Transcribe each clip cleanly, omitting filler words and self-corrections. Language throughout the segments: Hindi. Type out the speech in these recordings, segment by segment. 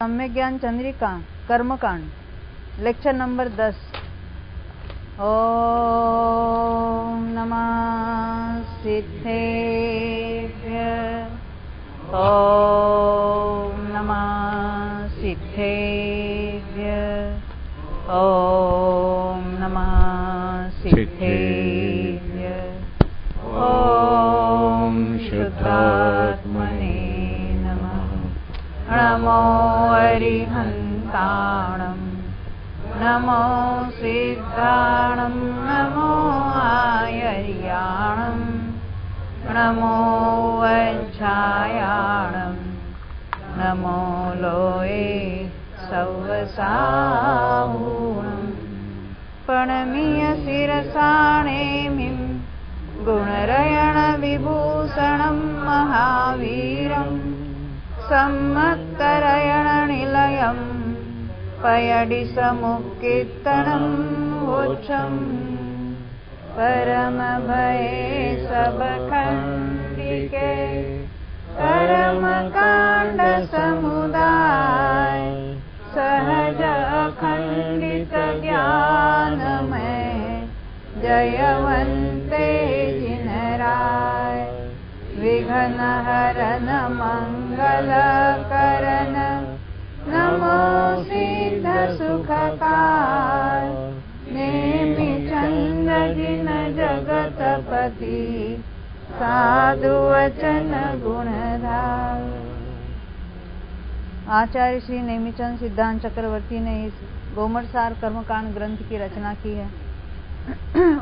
सम्यक ज्ञान चंद्रिका कर्मकांड लेक्चर नंबर 10। ओम नमः सिद्धेभ्यः। ओम नमः सिद्धेभ्यः। ओम नमः सिद्धेभ्यः। ओम शुद्धात्मने नमो अरिहन्ताणं नमो सिद्धाणं नमो आयर्याणं नमो वज्रायाणं नमो लोये सवसाहूणं प्रणमीय शिरसाणेमिं गुणरयणविभूषणं महावीरं सम्मत्करयणनिलयं पयडि समुक्कीर्तनम् वोच्चं परमभये सबखण्डिके कर्मकाण्डसमुदाय सहज अखण्डित ज्ञानमय जयवन्ते जिनराय विघ्नहरन मंगलकरन नमो सिद्ध सुखकार नेमि चंद जिन जगतपति साधु वचन गुणधार। आचार्य श्री नेमिचंद सिद्धांत चक्रवर्ती ने इस गोमटसार कर्मकांड ग्रंथ की रचना की है।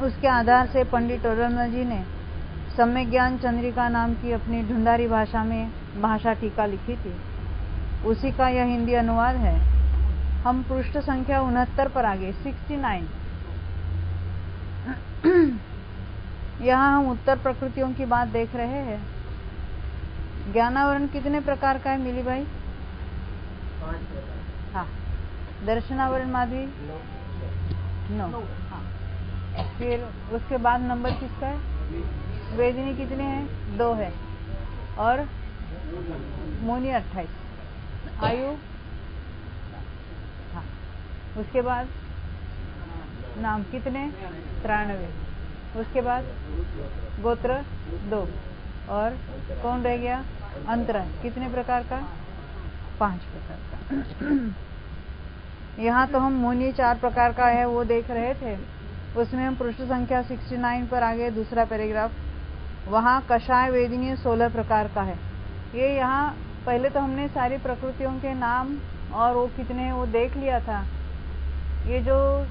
उसके आधार से पंडित टोडरमल जी ने सम्यक ज्ञान चंद्रिका नाम की अपनी ढूंढारी भाषा में भाषा टीका लिखी थी। उसी का यह हिंदी अनुवाद है। हम पृष्ठ संख्या 69 पर आगे 69। यहाँ हम उत्तर प्रकृतियों की बात देख रहे हैं। ज्ञानावरण कितने प्रकार का है मिली भाई? 5। हाँ। दर्शनावरण माधवी 9। हाँ। फिर उसके बाद नंबर किसका है? वेदिनी कितने हैं? 2 है। और मोनी 28। आयु हाँ। उसके बाद नाम कितने? 93। उसके बाद गोत्र 2। और कौन रह गया? अंतरा कितने प्रकार का? 5 प्रकार का। यहाँ तो हम मोनी 4 प्रकार का है वो देख रहे थे। उसमें हम पृष्ठ संख्या 69 पर आगे दूसरा पैराग्राफ, वहाँ कषाय वेदिनी 16 प्रकार का है। ये यहाँ पहले तो हमने सारी प्रकृतियों के नाम और वो कितने हैं वो देख लिया था। ये जो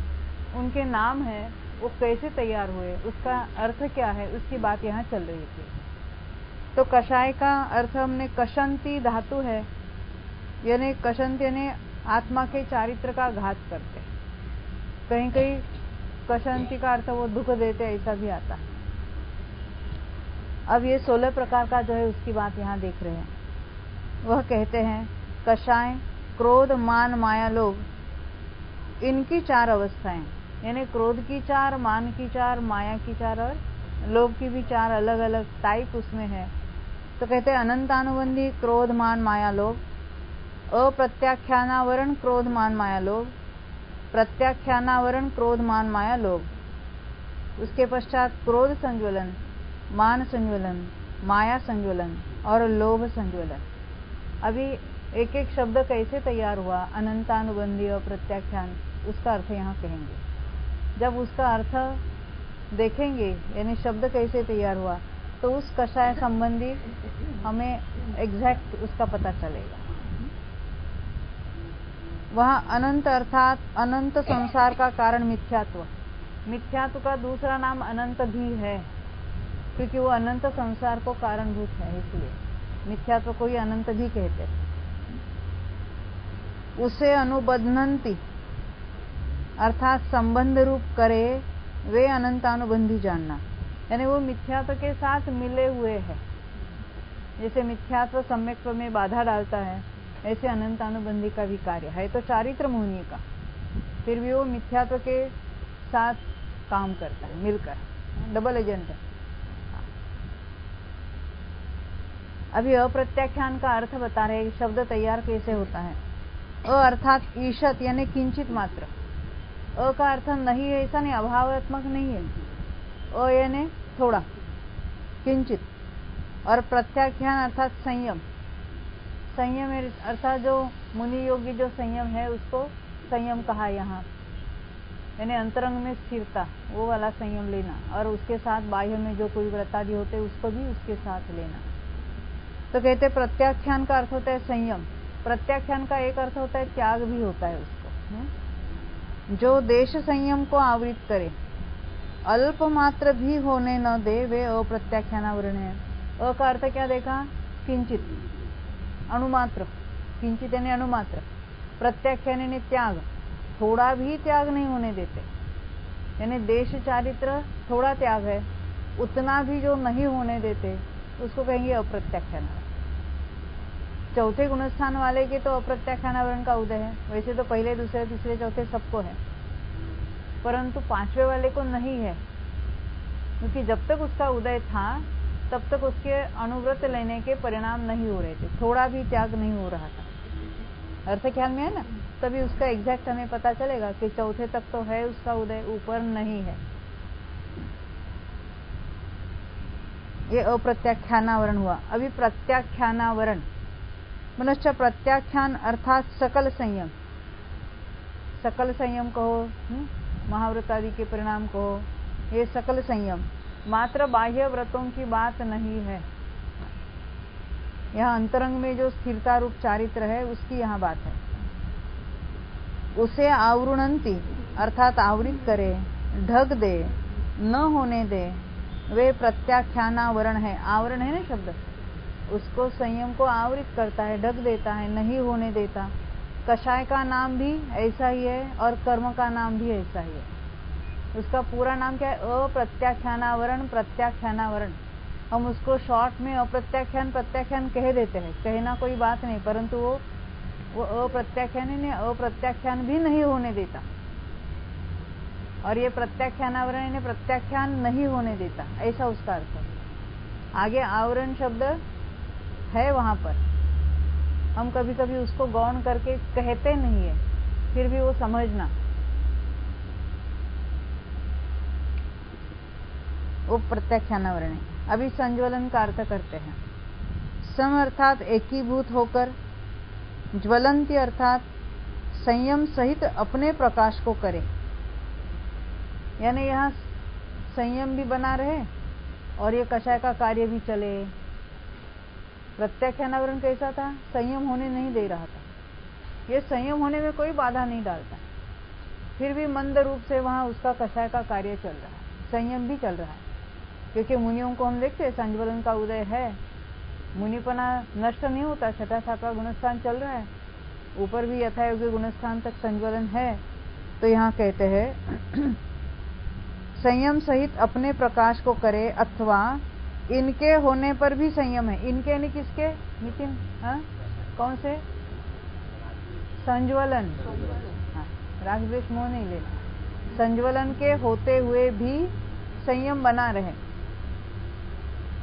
उनके नाम है वो कैसे तैयार हुए, उसका अर्थ क्या है, उसकी बात यहाँ चल रही थी। तो कषाय का अर्थ हमने कषंती धातु है, यानी कषंती यानी आत्मा के चारित्र का घात करते। कहीं कहीं कषंती का अर्थ वो दुख देते, ऐसा भी आता है। अब ये 16 प्रकार का जो है उसकी बात यहाँ देख रहे हैं। वह कहते हैं कषाय, क्रोध, मान, माया, लोभ, इनकी 4 अवस्थाएं, यानी क्रोध की 4, मान की 4, माया की 4 और लोभ की भी 4 अलग अलग टाइप उसमें है। तो कहते हैं अनंतानुबंधी क्रोध, मान, माया, लोभ, अप्रत्याख्यानावरण क्रोध, मान, माया, लोभ, प्रत्याख्यानावरण क्रोध, मान, माया, लोभ। उसके पश्चात क्रोध संज्वलन, मान संज्वलन, माया संज्वलन और लोभ संज्वलन। अभी एक एक शब्द कैसे तैयार हुआ, अनंतानुबंधी और प्रत्याख्यान, उसका अर्थ यहाँ कहेंगे। जब उसका अर्थ देखेंगे यानी शब्द कैसे तैयार हुआ तो उस कषाय संबंधी हमें एग्जैक्ट उसका पता चलेगा। वहाँ अनंत अर्थात अनंत संसार का कारण मिथ्यात्व। मिथ्यात्व का दूसरा नाम अनंत भी है, क्योंकि वो अनंत संसार को कारणभूत है, इसलिए मिथ्यात्व को ही अनंत भी कहते हैं। उसे अनुबंधनती अर्थात संबंध रूप करे वे अनंतानुबंधी जानना, यानी वो मिथ्यात्व के साथ मिले हुए हैं। जैसे मिथ्यात्व सम्यक्त्व में बाधा डालता है, ऐसे अनंतानुबंधी का भी कार्य है। तो चारित्र मोहनी का, फिर भी वो मिथ्यात्व के साथ काम करता है, मिलकर डबल एजेंट है। अभी अप्रत्याख्यान का अर्थ बता रहे, शब्द तैयार कैसे होता है। अ अर्थात ईशत यानी किंचित मात्र। अ का अर्थ नहीं है ऐसा नहीं, अभावात्मक नहीं है। अ यानी थोड़ा, किंचित। और प्रत्याख्यान अर्थात संयम। संयम अर्थात जो मुनि योगी जो संयम है उसको संयम कहा यहाँ, यानी अंतरंग में स्थिरता, वो वाला संयम लेना, और उसके साथ बाह्य में जो कोई व्रतादि होते उसको भी उसके साथ लेना। तो कहते प्रत्याख्यान का अर्थ होता है संयम। प्रत्याख्यान का एक अर्थ होता है त्याग भी होता है उसको। जो देश संयम को आवृत करे, अल्प मात्र भी होने न दे, वे अप्रत्याख्यानावरण है। अ का अर्थ क्या देखा? किंचित, अणुमात्र। किंचित यानी अणुमात्र। प्रत्याख्यान यानी त्याग, थोड़ा भी त्याग नहीं होने देते, यानी देश चारित्र थोड़ा त्याग है, उतना भी जो नहीं होने देते उसको कहेंगे अप्रत्याख्यान। चौथे गुणस्थान वाले के तो अप्रत्याख्यानावरण का उदय है, वैसे तो पहले दूसरे तीसरे चौथे सबको है, परंतु पांचवे वाले को नहीं है, क्योंकि जब तक उसका उदय था तब तक उसके अनुव्रत लेने के परिणाम नहीं हो रहे थे, थोड़ा भी त्याग नहीं हो रहा था। अर्थ ख्याल में है ना? तभी उसका एग्जैक्ट हमें पता चलेगा कि चौथे तक तो है उसका उदय, ऊपर नहीं है। ये अप्रत्याख्यानावरण हुआ। अभी प्रत्याख्यानावरण मनुष्य प्रत्याख्यान अर्थात सकल संयम। सकल संयम कहो, महाव्रत आदि के परिणाम कहो, ये सकल संयम, मात्र बाह्य व्रतों की बात नहीं है। यहाँ अंतरंग में जो स्थिरता रूप चारित्र है उसकी यहाँ बात है। उसे आवृणंती अर्थात आवृत करे, ढक दे, न होने दे, वे प्रत्याख्यानावरण है। आवरण है ना शब्द, उसको संयम को आवृत करता है, ढक देता है, नहीं होने देता। कषाय का नाम भी ऐसा ही है और कर्म का नाम भी ऐसा ही है। उसका पूरा नाम क्या है? अप्रत्याख्यानावरण। प्रत्याख्यानावरण हम उसको शॉर्ट में अप्रत्याख्यान प्रत्याख्यान कह देते हैं, कहना कोई बात नहीं, परंतु वो अप्रत्याख्यान है, अप्रत्याख्यान भी नहीं होने देता। और ये प्रत्याख्यानावरण ने प्रत्याख्यान नहीं होने देता, ऐसा उसका अर्थ है। आगे आवरण शब्द है वहां पर, हम कभी कभी उसको गौण करके कहते नहीं है, फिर भी वो समझना, वो प्रत्याख्यानावरण है। अभी संज्वलन का अर्थ करते हैं। सम अर्थात एकीभूत होकर, ज्वलंती अर्थात संयम सहित अपने प्रकाश को करे, यानी यहाँ संयम भी बना रहे और ये कषाय का कार्य भी चले। प्रत्याख्यानावरण कैसा था? संयम होने नहीं दे रहा था, ये संयम होने में कोई बाधा नहीं डालता, फिर भी मंद रूप से वहां उसका कषाय का कार्य चल रहा है, संयम भी चल रहा है। क्योंकि मुनियों को हम देखते हैं संज्वलन का उदय है, मुनिपना नष्ट नहीं होता, छठा सातवां गुणस्थान चल रहा है, ऊपर भी यथायोग्य गुणस्थान तक संज्वलन है। तो यहाँ कहते हैं संयम सहित अपने प्रकाश को करे, अथवा इनके होने पर भी संयम है। इनके यानी किसके नितिन? कौन से? संज्वलन, राग द्वेष मोह नहीं लेना। संज्वलन के होते हुए भी संयम बना रहे।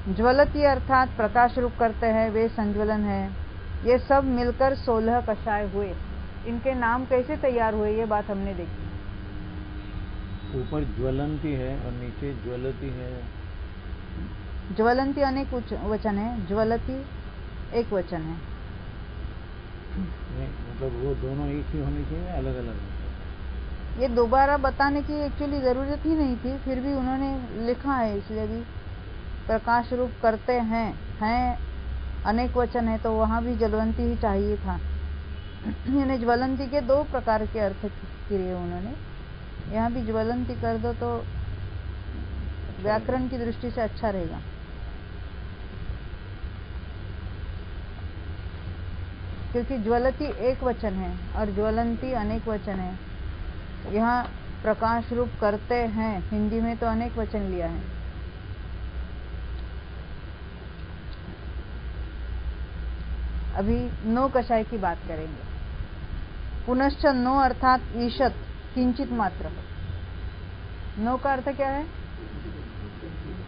ज्वलती अर्थात प्रकाश रूप करते हैं, वे संज्वलन है। ये सब मिलकर 16 कषाय हुए। इनके नाम कैसे तैयार हुए ये बात हमने देखी। ऊपर ज्वलंती है और नीचे ज्वलती है। ज्वलंती अनेक वचन है, ज्वलती एक वचन है। मतलब वो दोनों एक ही होनी चाहिए, अलग अलग? ये दोबारा बताने की एक्चुअली जरूरत ही नहीं थी, फिर भी उन्होंने लिखा है, इसलिए भी प्रकाश रूप करते हैं अनेक वचन है, तो वहां भी ज्वलंती ही चाहिए था। यानी ज्वलंती के 2 प्रकार के अर्थ किए उन्होंने, यहाँ भी ज्वलंती कर दो तो व्याकरण की दृष्टि से अच्छा रहेगा। क्योंकि ज्वलती एक वचन है और ज्वलंती अनेक वचन है। यहाँ प्रकाश रूप करते हैं, हिंदी में तो अनेक वचन लिया है। अभी नो कषाय की बात करेंगे। पुनश्च नो अर्थात ईशत किंचित मात्र। नो का अर्थ क्या है?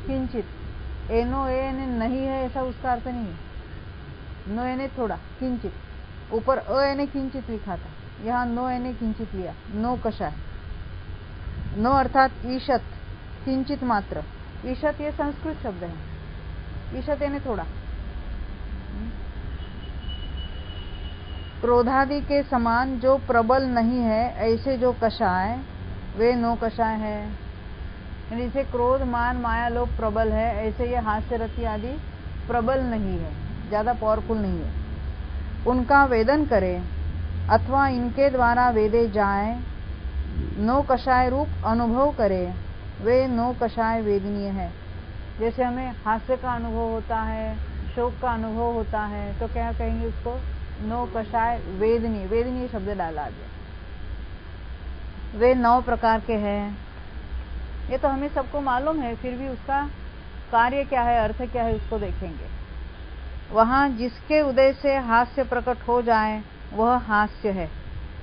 किंचित। एनो ए नहीं है ऐसा उसका अर्थ नहीं है। नो यानी थोड़ा, किंचित। ऊपर अ यानी किंचित लिखा था, यहाँ नो यानी किंचित लिया, नो कषाय। नो अर्थात ईशत, किंचित मात्र। ईशत ये संस्कृत शब्द है, ईशत यानी थोड़ा। क्रोधादि के समान जो प्रबल नहीं है ऐसे जो कषाय वे नो कषाय है। जैसे क्रोध मान माया लोभ प्रबल है, ऐसे ये हास्य रति आदि प्रबल नहीं है, ज्यादा पावरफुल नहीं है। उनका वेदन करे अथवा इनके द्वारा वेदे जाए, नो कषाय रूप अनुभव करे, वे नो कषाय वेदनीय है। जैसे हमें हास्य का अनुभव होता है, शोक का अनुभव होता है, तो क्या कहेंगे उसको? नो कषाय वेदनीय। वेदनीय शब्द डाला गया। वे 9 प्रकार के हैं। ये तो हमें सबको मालूम है, फिर भी उसका कार्य क्या है, अर्थ क्या है, उसको देखेंगे। वहां जिसके उदय से हास्य प्रकट हो जाए वह हास्य है,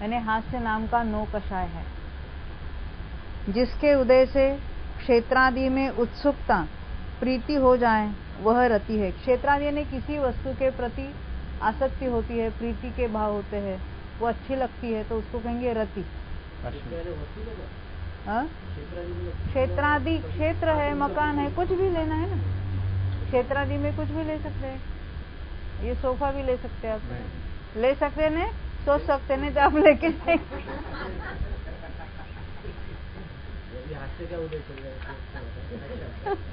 यानी हास्य नाम का नो कषाय है। जिसके उदय से क्षेत्रादि में उत्सुकता प्रीति हो जाए वह रति है। क्षेत्रादि यानी किसी वस्तु के प्रति आसक्ति होती है, प्रीति के भाव होते हैं, वो अच्छी लगती है, तो उसको कहेंगे रति। क्षेत्रादि, क्षेत्र है, मकान है, कुछ भी लेना है ना, क्षेत्रादि में कुछ भी ले सकते हैं। ये सोफा भी ले सकते हैं, आप ले सकते हैं, सोच सकते हैं, तो आप लेके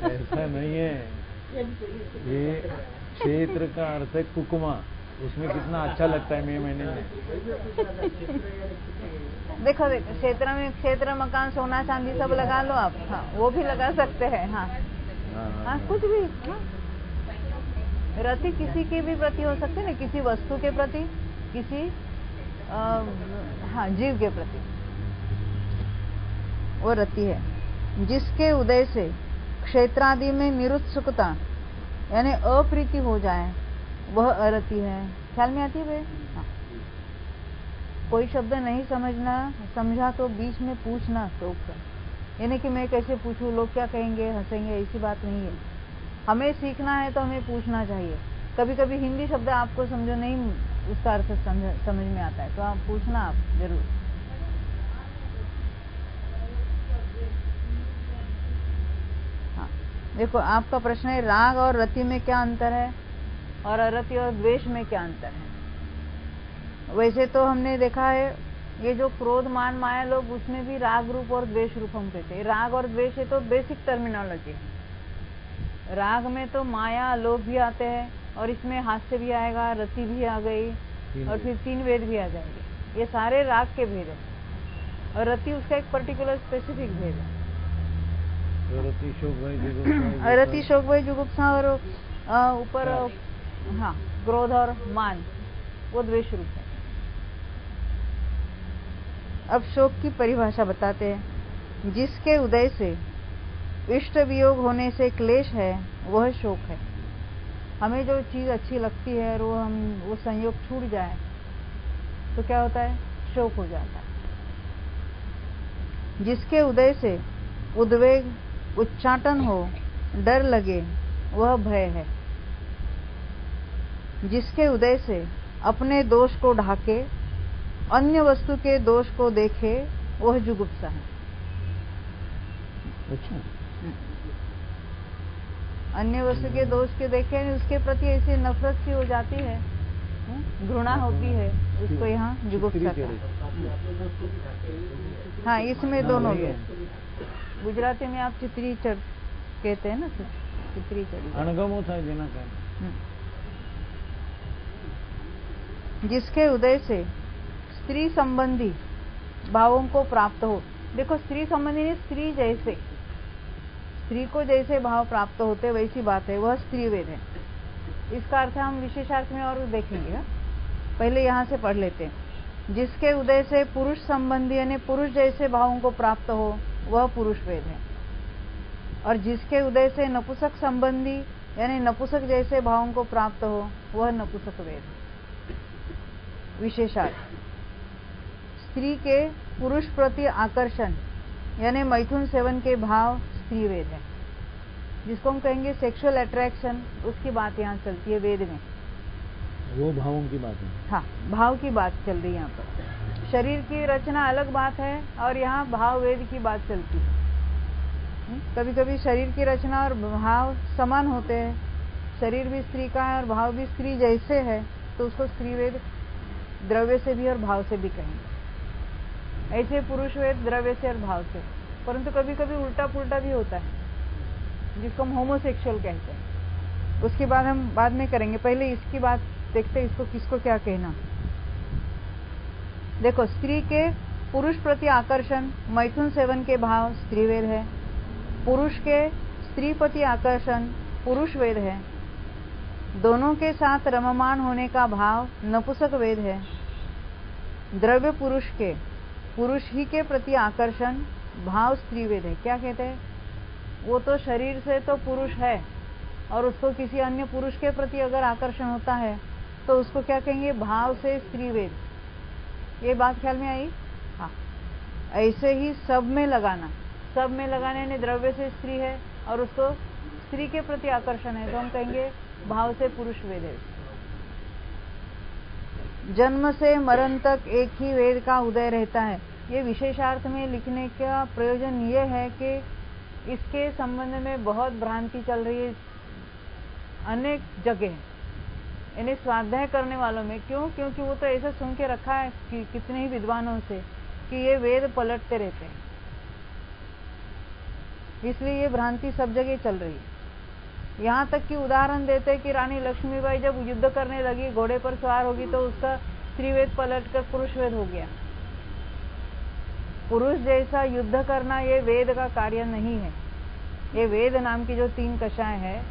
ऐसा नहीं है, ये क्षेत्र का अर्थ है कुकुमा, उसमें कितना अच्छा लगता है मई महीने में। देखो देखो, क्षेत्र में क्षेत्र, मकान, सोना चांदी सब लगा लो आप। हाँ, वो भी लगा सकते हैं। हाँ हाँ, कुछ भी। हाँ, रति किसी के भी प्रति हो सकते है ना, किसी वस्तु के प्रति, किसी हाँ जीव के प्रति, वो रति है। जिसके उदय से क्षेत्रादि में निरुत्सुकता यानी अप्रीति हो जाए वह अरति है। ख्याल में आती है? हाँ। कोई शब्द नहीं समझा तो बीच में पूछना शौक, यानी कि मैं कैसे पूछूं, लोग क्या कहेंगे, हंसेंगे, ऐसी बात नहीं है। हमें सीखना है तो हमें पूछना चाहिए। कभी कभी हिंदी शब्द आपको समझो नहीं, उसका अर्थ समझ में आता है, तो आप पूछना, आप जरूर। हाँ, देखो आपका प्रश्न है राग और रति में क्या अंतर है, और अरति और द्वेष में क्या अंतर है। वैसे तो हमने देखा है ये जो क्रोध मान माया लोग, उसमें भी राग रूप और द्वेष रूप हम कहते हैं। राग और द्वेष ये तो बेसिक टर्मिनोलॉजी है। राग में तो माया लोभ भी आते हैं, और इसमें हास्य भी आएगा, रति भी आ गई, और फिर 3 वेद भी आ जाएंगे। ये सारे राग के भेद है, और रति उसका एक पर्टिकुलर स्पेसिफिक भेद है। रति शोक भय जुगुप्सा, और ऊपर हाँ क्रोध और मान, वो द्वेष रूप है। अब शोक की परिभाषा बताते हैं। जिसके उदय से इष्ट वियोग होने से क्लेश है वह शोक है। हमें जो चीज अच्छी लगती है और वो संयोग छूट जाए तो क्या होता है? शोक हो जाता है। जिसके उदय से उद्वेग, उच्चाटन हो, डर लगे वह भय है। जिसके उदय से अपने दोष को ढाके, अन्य वस्तु के दोष को देखे वह जुगुप्सा है। अच्छा, अन्य वस्तु के दोष के देखे, उसके प्रति ऐसी नफरत सी हो जाती है, घृणा होती है, उसको यहाँ जुगुप्सा कहते हैं। हाँ, इसमें दोनों है। गुजराती में आप चित्री चढ़ कहते हैं ना, चित्री चढ़ी, अणगमो था जेना का। जिसके उदय से स्त्री संबंधी भावों को प्राप्त हो। देखो, स्त्री संबंधी, स्त्री जैसे, स्त्री को जैसे भाव प्राप्त होते वैसी बात है, वह स्त्री वेद है। इसका अर्थ हम विशेषार्थ में और देखेंगे। पहले यहाँ से पढ़ लेते हैं। जिसके उदय से पुरुष संबंधी यानी पुरुष जैसे भावों को प्राप्त हो वह पुरुष वेद है, और जिसके उदय से नपुंसक संबंधी यानी नपुंसक जैसे भावों को प्राप्त हो वह नपुंसक वेद है। विशेषार्थ, स्त्री के पुरुष प्रति आकर्षण यानी मैथुन सेवन के भाव स्त्री वेद है। जिसको हम कहेंगे सेक्सुअल अट्रैक्शन, उसकी बात यहाँ चलती है वेद में। वो भावों की बात है। हाँ, भाव की बात चल रही है यहाँ पर। शरीर की रचना अलग बात है और यहाँ भाव वेद की बात चलती है। कभी कभी शरीर की रचना और भाव समान होते हैं, शरीर भी स्त्री का है और भाव भी स्त्री जैसे है, तो उसको स्त्री वेद द्रव्य से भी और भाव से भी कहेंगे। ऐसे पुरुष वेद द्रव्य से और भाव से। परंतु कभी कभी उल्टा पुल्टा भी होता है, जिसको हम होमोसेक्सुअल कहते हैं। उसकी बात हम बाद में करेंगे, पहले इसकी बात देखते हैं, इसको किसको क्या कहना। देखो, स्त्री के पुरुष प्रति आकर्षण मैथुन सेवन के भाव स्त्री वेद है, पुरुष के स्त्री प्रति आकर्षण पुरुष वेद है, दोनों के साथ रममान होने का भाव नपुंसक वेद है, द्रव्य पुरुष के पुरुष ही के प्रति आकर्षण भाव स्त्री वेद है। क्या कहते हैं, वो तो शरीर से तो पुरुष है और उसको किसी अन्य पुरुष के प्रति अगर आकर्षण होता है तो उसको क्या कहेंगे, भाव से स्त्री वेद। ये बात ख्याल में आई? हाँ, ऐसे ही सब में लगाना, सब में लगाने यानी द्रव्य से स्त्री है और उसको स्त्री के प्रति आकर्षण है तो हम कहेंगे भाव से पुरुष वेद है। जन्म से मरण तक एक ही वेद का उदय रहता है। ये विशेषार्थ में लिखने का प्रयोजन ये है कि इसके संबंध में बहुत भ्रांति चल रही है अनेक जगह, यानी स्वाध्याय करने वालों में। क्यों? क्योंकि वो तो ऐसा सुन के रखा है कि कितने ही विद्वानों से कि ये वेद पलटते रहते हैं, इसलिए ये भ्रांति सब जगह चल रही है। यहाँ तक कि उदाहरण देते हैं कि रानी लक्ष्मीबाई जब युद्ध करने लगी, घोड़े पर सवार होगी तो उसका स्त्रीवेद पलटकर पुरुष वेद हो गया। पुरुष जैसा युद्ध करना ये वेद का कार्य नहीं है। ये वेद नाम की जो 3 कषाय है,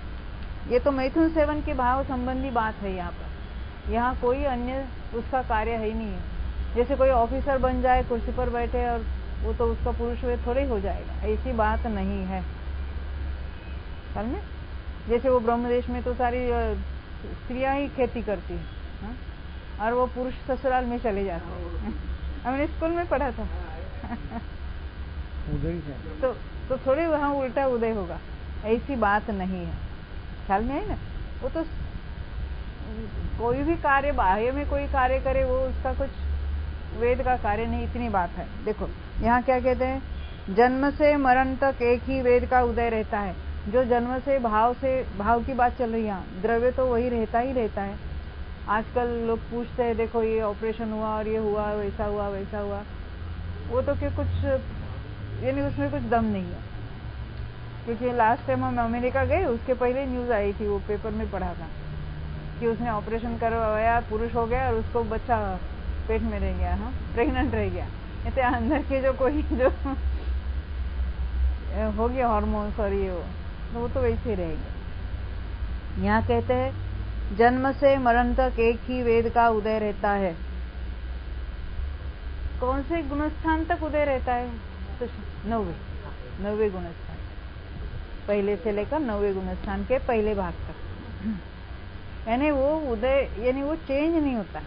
ये तो मैथुन सेवन के भाव संबंधी बात है। यहाँ पर यहाँ कोई अन्य उसका कार्य है ही नहीं है। जैसे कोई ऑफिसर बन जाए, कुर्सी पर बैठे और वो तो उसका पुरुष वेद थोड़े हो जाएगा, ऐसी बात नहीं है। समझे? जैसे वो ब्रह्मदेश में तो सारी स्त्रियां ही खेती करती है और वो पुरुष ससुराल में चले जाते हैं। हमने स्कूल में पढ़ा था। तो थोड़े वहाँ उल्टा उदय होगा, ऐसी बात नहीं है। ख्याल में है ना? वो तो कोई भी कार्य, बाह्य में कोई कार्य करे वो उसका कुछ वेद का कार्य नहीं, इतनी बात है। देखो यहाँ क्या कहते हैं, जन्म से मरण तक एक ही वेद का उदय रहता है। जो जन्म से भाव की बात चल रही है, द्रव्य तो वही रहता ही रहता है। आजकल लोग पूछते हैं, देखो ये ऑपरेशन हुआ और ये हुआ, वैसा हुआ वैसा हुआ, वो तो क्या कुछ यानी उसमें कुछ दम नहीं है। क्योंकि लास्ट टाइम हम अमेरिका गए, उसके पहले न्यूज आई थी, वो पेपर में पढ़ा था कि उसने ऑपरेशन करवाया, पुरुष हो गया और उसको बच्चा पेट में रह गया, हाँ, प्रेग्नेंट रह गया। इतने अंदर के जो कोई जो हो गया हार्मोन्स और ये वो तो वैसे ही रहेगा। यहाँ कहते हैं जन्म से मरण तक एक ही वेद का उदय रहता है। कौन से गुणस्थान तक उदय रहता है? तो 9वें गुणस्थान, पहले से लेकर 9वें गुणस्थान के पहले भाग तक। यानी वो उदय यानी वो चेंज नहीं होता।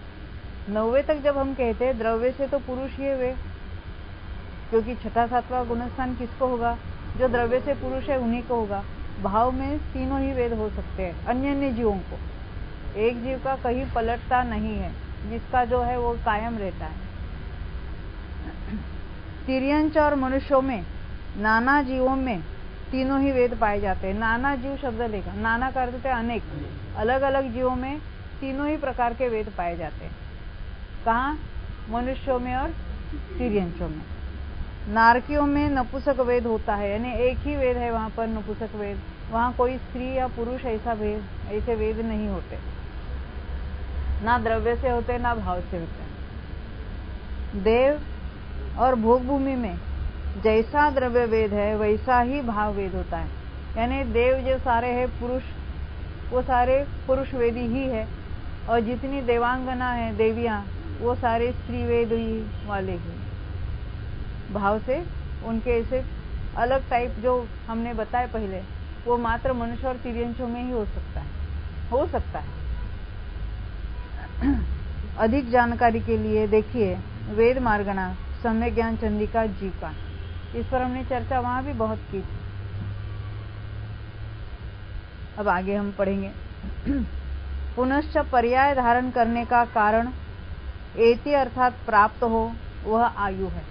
9वें तक जब हम कहते हैं द्रव्य से तो पुरुष ही वे, क्योंकि 6ठा 7वां गुणस्थान किसको होगा? जो द्रव्य से पुरुष है उन्हीं को होगा। भाव में तीनों ही वेद हो सकते हैं अन्य अन्य जीवों को। एक जीव का कहीं पलटता नहीं है, जिसका जो है वो कायम रहता है। तिर्यंच और मनुष्यों में, नाना जीवों में तीनों ही वेद पाए जाते हैं। नाना जीव शब्द लेगा, नाना का अर्थ है अनेक, अलग अलग जीवों में तीनों ही प्रकार के वेद पाए जाते हैं। कहाँ? मनुष्यों में और तिर्यंचों में। नारकियों में नपुंसक वेद होता है, यानी एक ही वेद है वहां पर, नपुंसक वेद। वहां कोई स्त्री या पुरुष ऐसे वेद नहीं होते, ना द्रव्य से होते ना भाव से होते। देव और भोग भूमि में जैसा द्रव्य वेद है वैसा ही भाव वेद होता है। यानी देव जो सारे है पुरुष, वो सारे पुरुष वेदी ही है, और जितनी देवांगना है देवियां, वो सारे स्त्री वेद ही वाले ही। भाव से उनके ऐसे अलग टाइप जो हमने बताए पहले, वो मात्र मनुष्य और तिर्यंचों में ही हो सकता है। अधिक जानकारी के लिए देखिए वेद मार्गणा, सम्यक ज्ञान चंडिका जी का। इस पर हमने चर्चा वहां भी बहुत की थी। अब आगे हम पढ़ेंगे। पुनश्च पर्याय धारण करने का कारण एति अर्थात प्राप्त हो वह आयु है।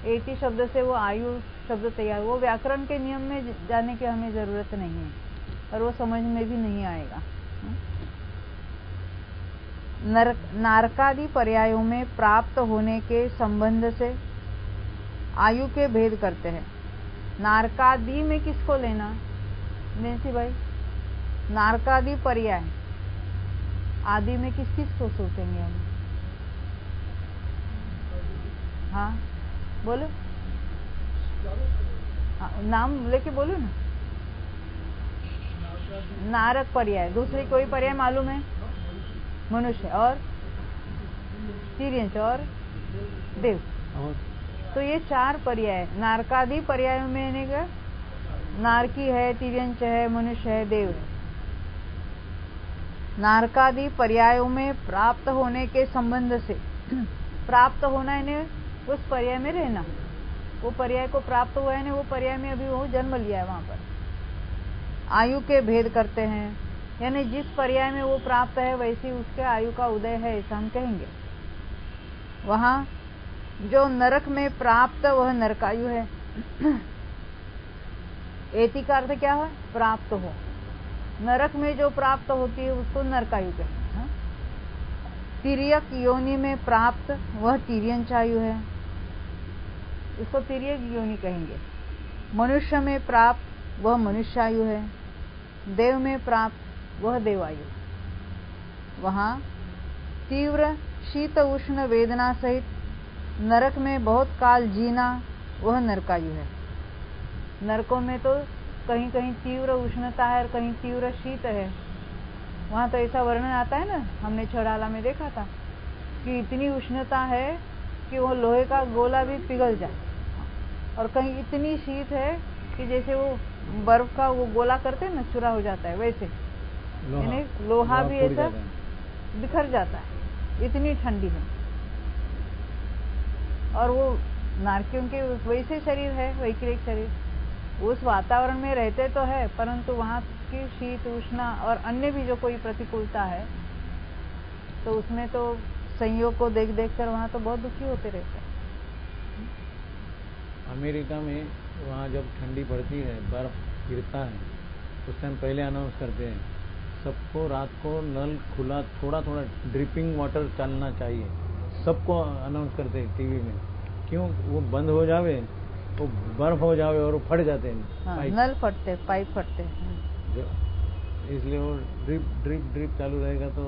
एति शब्द से वो आयु शब्द तैयार, वो व्याकरण के नियम में जाने की हमें जरूरत नहीं है और वो समझ में भी नहीं आएगा। नारकादि पर्यायों में प्राप्त होने के संबंध से आयु के भेद करते हैं। नारकादि में किसको लेना नेंसी भाई? नारकादि पर्याय आदि में किस किस को सोचेंगे हम? हाँ बोलो, नाम लेके बोलो ना। नारक पर्याय, दूसरी कोई पर्याय मालूम है? मनुष्य और तिर्यंच और देव। तो ये 4 पर्याय नारकादि पर्यायों में नारकी है, तिर्यंच है, मनुष्य है, देव है। नारकादि पर्यायों में प्राप्त होने के संबंध से प्राप्त होना है उस पर्याय में रहना, वो पर्याय को प्राप्त हुआ है वो पर्याय में अभी वो जन्म लिया है वहां पर। आयु के भेद करते हैं, यानी जिस पर्याय में वो प्राप्त है वैसी उसके आयु का उदय है ऐसा हम कहेंगे। वहां जो नरक में प्राप्त वह नरकायु है। एति का अर्थ क्या है? प्राप्त हो। नरक में जो प्राप्त होती है उसको नरकायु कहते हैं। तिर्यक योनि में प्राप्त वह तिर्यंच आयु है, उसको तिर्यक योनि कहेंगे। मनुष्य में प्राप्त वह मनुष्यायु है। देव में प्राप्त वह देवायु। वहां तीव्र शीत उष्ण वेदना सहित नरक में बहुत काल जीना वह नरकायु है। नरकों में तो कहीं कहीं तीव्र उष्णता है और कहीं तीव्र शीत है। वहां तो ऐसा वर्णन आता है ना, हमने छड़ाला में देखा था कि इतनी उष्णता है कि वो लोहे का गोला भी पिघल जाए, और कहीं इतनी शीत है कि जैसे वो बर्फ का वो गोला करते हैं ना, चूरा हो जाता है, वैसे यानी लोहा भी ऐसा बिखर जाता है, इतनी ठंडी है। और वो नारकियों के वैसे शरीर है, वैक्रिक शरीर, उस वातावरण में रहते तो है, परंतु वहां की शीत उष्णा और अन्य भी जो कोई प्रतिकूलता है तो उसमें तो संयोग को देख देख कर वहां तो बहुत दुखी होते रहते हैं। अमेरिका में वहाँ जब ठंडी पड़ती है, बर्फ गिरता है, उस टाइम पहले अनाउंस करते हैं सबको रात को नल खुला, थोड़ा थोड़ा ड्रिपिंग वाटर चलना चाहिए, सबको अनाउंस करते हैं टीवी में। क्यों? वो बंद हो जावे, वो बर्फ हो जावे और वो फट जाते हैं। हाँ, नल फटते, पाइप फटते हैं, इसलिए वो ड्रिप ड्रिप ड्रिप चालू रहेगा। तो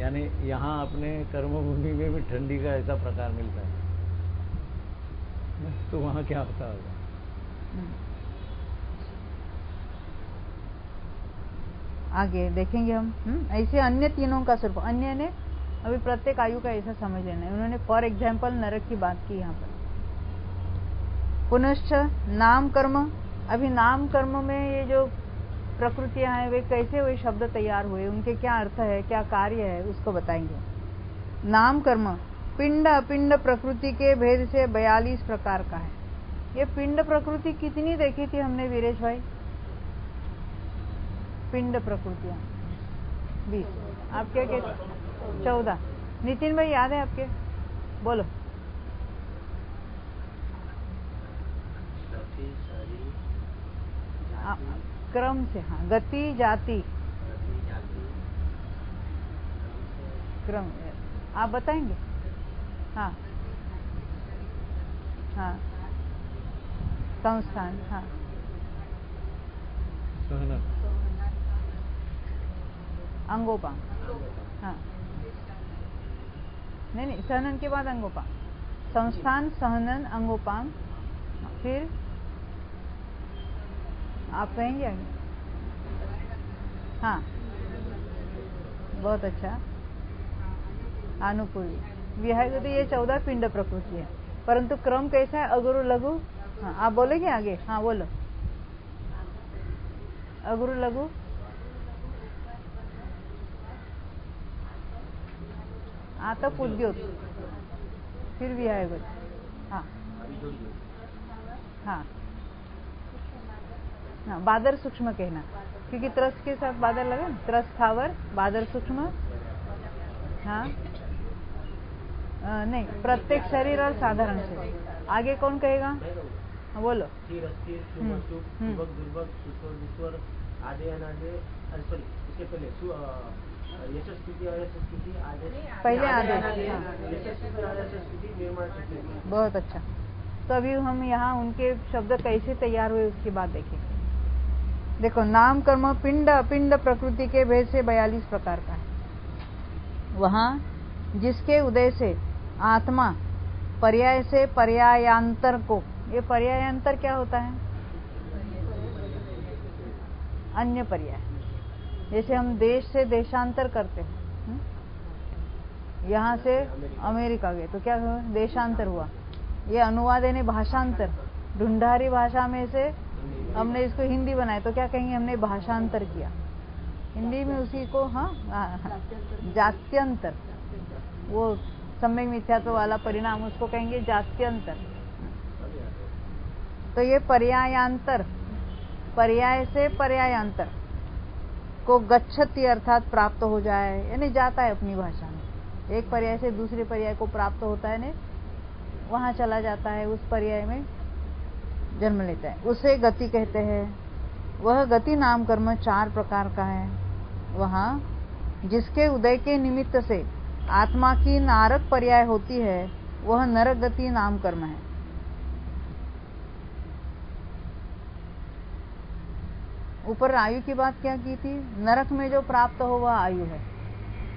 यानी यहाँ अपने कर्मभूमि में भी ठंडी का ऐसा प्रकार मिलता है, तो वहाँ क्या होता होगा? आगे देखेंगे हम। ऐसे अन्य तीनों का स्वरूप, अन्य ने अभी प्रत्येक आयु का ऐसा समझ लेना है। उन्होंने फॉर एग्जाम्पल नरक की बात की यहाँ पर। पुनश्च नाम कर्म, अभी नाम कर्म में ये जो प्रकृतियां हैं वे कैसे वे शब्द तैयार हुए, उनके क्या अर्थ है, क्या कार्य है, उसको बताएंगे। नाम कर्म पिंड अपिंड प्रकृति के भेद से 42 प्रकार का है। ये पिंड प्रकृति कितनी देखी थी हमने वीरेश भाई? पिंड प्रकृतियां 20, आपके 14। नितिन भाई याद है आपके? बोलो। क्रम से, हाँ, गति जाति क्रम, आप बताएंगे? हाँ हाँ, संस्थान, हाँ, अंगोपांग, हाँ, नहीं, सहनन के बाद अंगोपांग, संस्थान, सहनन, अंगोपांग, फिर आप कहेंगे आगे? हाँ, बहुत अच्छा, अनुपूर्वी, विहाय। तो ये 14 पिंड प्रकृति है, परंतु क्रम कैसा है? अगुरु लघु। हाँ, आप बोलेंगे आगे? हाँ बोलो। अगुरु लघु, आतप उद्योग, फिर विहाय। हाँ हाँ हाँ, बादर सूक्ष्म कहना, क्योंकि त्रस के साथ बादर लगा ना, त्रस स्थावर, बादर सूक्ष्म। हाँ नहीं, प्रत्येक शरीर और साधारण शरीर। आगे कौन कहेगा? हाँ, बोलो। स्थिर अस्थिर, शुभ अशुभ, सुबक दुर्बक, सुस्वर विस्वर, आधे अनाधे, सॉरी इसके पहले यशस्थिति अयशस्थिति, पहले आधे। यशस्थिति अयशस्थिति, निर्माण स्थिति। बहुत अच्छा। तो अभी हम यहाँ उनके शब्द कैसे तैयार हुए उसकी बात देखेंगे। देखो, नाम कर्म पिंड अपिंड प्रकृति के भेद से 42 प्रकार का है। वहाँ जिसके उदय से आत्मा पर्याय से पर्यायांतर को, ये पर्यायांतर क्या होता है? अन्य पर्याय। जैसे हम देश से देशांतर करते हैं, यहाँ से अमेरिका गए तो क्या हुआ? देशांतर हुआ। ये अनुवाद यानी भाषांतर। ढूंढारी भाषा में से हमने इसको हिंदी बनाया तो क्या कहेंगे? हमने भाषांतर किया। हिंदी में उसी को जात्यंतर, वो सम्यक मिथ्यात्व वाला परिणाम, उसको कहेंगे जात्यंतर। तो ये पर्यायांतर, पर्याय से पर्यायांतर को गच्छति अर्थात प्राप्त हो जाए, यानी जाता है अपनी भाषा में। एक पर्याय से दूसरे पर्याय को प्राप्त होता है, ने वहां चला जाता है, उस पर्याय में जन्म लेता है, उसे गति कहते हैं। वह गति नाम कर्म 4 प्रकार का है। वहाँ जिसके उदय के निमित्त से आत्मा की नारक पर्याय होती है, वह नरक गति नाम कर्म है। ऊपर आयु की बात क्या की थी? नरक में जो प्राप्त हो वह आयु है।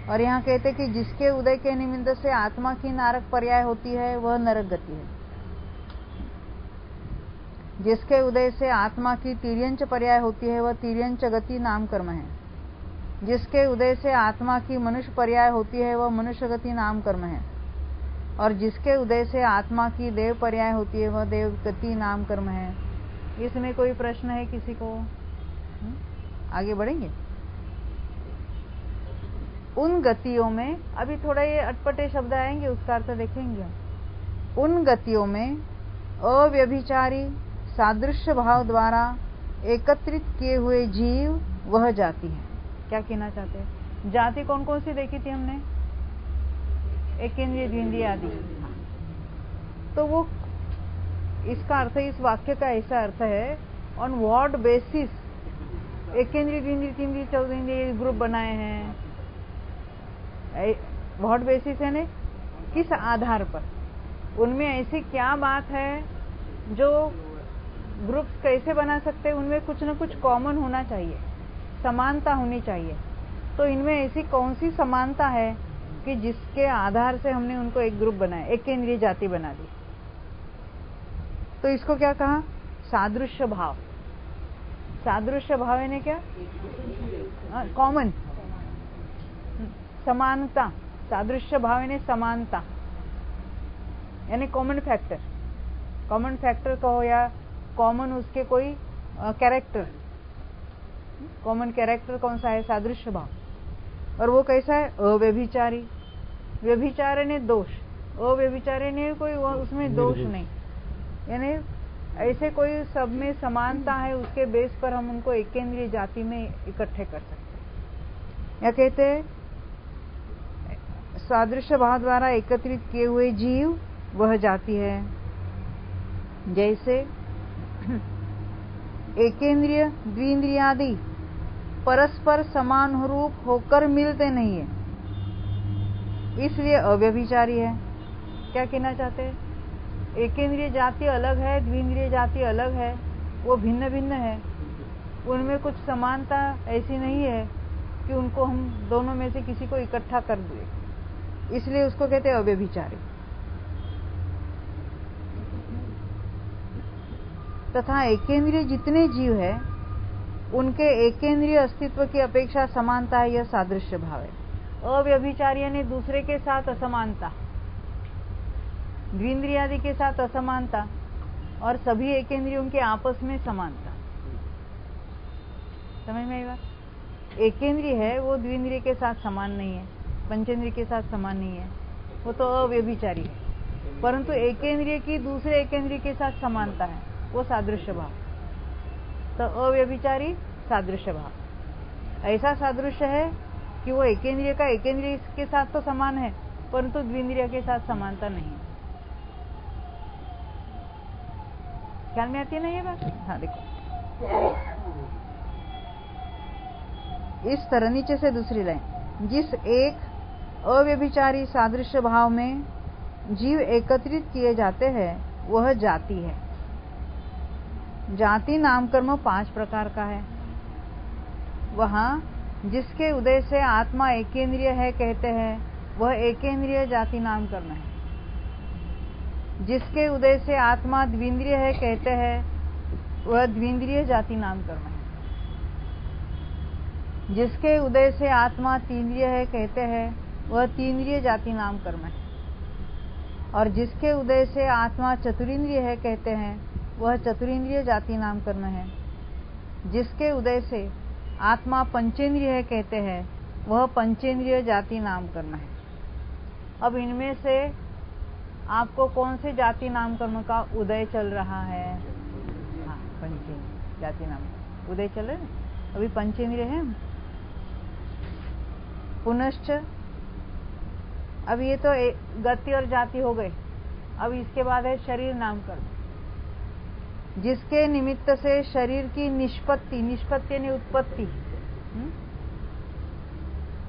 और यहाँ कहते कि जिसके उदय के निमित्त से आत्मा की नारक पर्याय होती है, वह नरक गति है। जिसके उदय से आत्मा की तिर्यंच पर्याय होती है, वह तिर्यंच गति नाम कर्म है। जिसके उदय से आत्मा की मनुष्य पर्याय होती है, वह मनुष्य गति नाम कर्म है। और जिसके उदय से आत्मा की देव पर्याय होती है, वह देव गति नाम कर्म है। इसमें कोई प्रश्न है किसी को? आगे बढ़ेंगे। उन गतियों में, अभी थोड़ा ये अटपटे शब्द आएंगे, उसका अर्थ देखेंगे। उन गतियों में अव्यभिचारी सादृश्य भाव द्वारा एकत्रित किए हुए जीव वह जाति है। क्या कहना चाहते हैं? जाति कौन कौन सी देखी थी हमने? एकेंद्रिय, द्विंद्रिय आदि। तो वो, इसका अर्थ, इस वाक्य का ऐसा अर्थ है, ऑन व्हाट बेसिस एकेंद्रिय, द्विंद्रिय, तीन्द्रिय, चौद्रिय ग्रुप बनाए हैं? व्हाट बेसिस है ने, किस आधार पर? उनमें ऐसी क्या बात है जो ग्रुप्स कैसे बना सकते हैं? उनमें कुछ न कुछ कॉमन होना चाहिए, समानता होनी चाहिए। तो इनमें ऐसी कौन सी समानता है कि जिसके आधार से हमने उनको एक ग्रुप बनाया, एक केंद्रीय जाति बना दी? तो इसको क्या कहा? सादृश्य भाव। सादृश्य भाव है ने क्या? कॉमन, समानता। सादृश्य भाव है ने समानता, यानी कॉमन फैक्टर। कॉमन फैक्टर कहो या कॉमन उसके कोई कैरेक्टर। कॉमन कैरेक्टर कौन सा है? सादृश्य भाव। और वो कैसा है? अव्यभिचारी। व्यभिचार ने दोष, अव्यभिचारी ने कोई उसमें दोष नहीं, यानी ऐसे कोई सब में समानता है, उसके बेस पर हम उनको एक केंद्रीय जाति में इकट्ठे कर सकते हैं। या कहते हैं सादृश्य भाव द्वारा एकत्रित किए हुए जीव वह जाति है। जैसे एकेंद्रिय, द्विंद्रियादि परस्पर समान रूप होकर मिलते नहीं है, इसलिए अव्यभिचारी है। क्या कहना चाहते हैं? एकेंद्रिय जाति अलग है, द्विंद्रिय जाति अलग है, वो भिन्न भिन्न है, उनमें कुछ समानता ऐसी नहीं है कि उनको हम दोनों में से किसी को इकट्ठा कर दें, इसलिए उसको कहते हैं अव्यभिचारी। तथा एकेंद्रिय जितने जीव है उनके एकेंद्रीय अस्तित्व की अपेक्षा समानता है, यह सादृश्य भाव है। अव्यभिचारी ने दूसरे के साथ असमानता, द्विंद्रियादि के साथ असमानता, और सभी एकेंद्रियों के आपस में समानता। समझ में आई बात? एकेंद्रिय है वो द्विंद्रिय के साथ समान नहीं है, पंचेंद्रिय के साथ समान नहीं है, वो तो अव्यभिचारी है। परंतु एकेंद्रिय की दूसरे एकेंद्रिय के साथ समानता है, वो सादृश्य भाव। तो अव्यभिचारी सादृश्य भाव ऐसा सादृश्य है कि वो एकेंद्रिय का एकेंद्रिय के साथ तो समान है, परंतु द्विंद्रिय के साथ समानता नहीं है। ख्याल में आती है ना ये बात? हाँ, देखो इस तरह नीचे से दूसरी लाइन, जिस एक अव्यभिचारी सादृश्य भाव में जीव एकत्रित किए जाते हैं वह जाति है। जाति नामकर्म 5 प्रकार का है। वहां जिसके उदय से आत्मा एकेंद्रिय है कहते हैं वह एकेंद्रिय जाति नामकर्म है। जिसके उदय से आत्मा द्विंद्रिय है कहते हैं वह द्विंद्रिय जाति नामकर्म है। जिसके उदय से आत्मा तीन्द्रिय है कहते हैं वह तीन्द्रिय जाति नामकर्म है। और जिसके उदय से आत्मा चतुरिंद्रिय है कहते हैं वह चतुरिंद्रिय जाति नामकर्म है। जिसके उदय से आत्मा पंचेंद्रिय है कहते हैं वह पंचेंद्रिय जाति नामकर्म है। अब इनमें से आपको कौन से जाति नामकर्म का उदय चल रहा है? हाँ, पंचेंद्रिय जाति नाम उदय चल रहे हैं। अभी पंचेंद्रिय है। पुनश्च अब ये तो गति और जाति हो गए। अब इसके बाद है शरीर नामकर्म, जिसके निमित्त से शरीर की निष्पत्ति, निष्पत्ति यानी उत्पत्ति,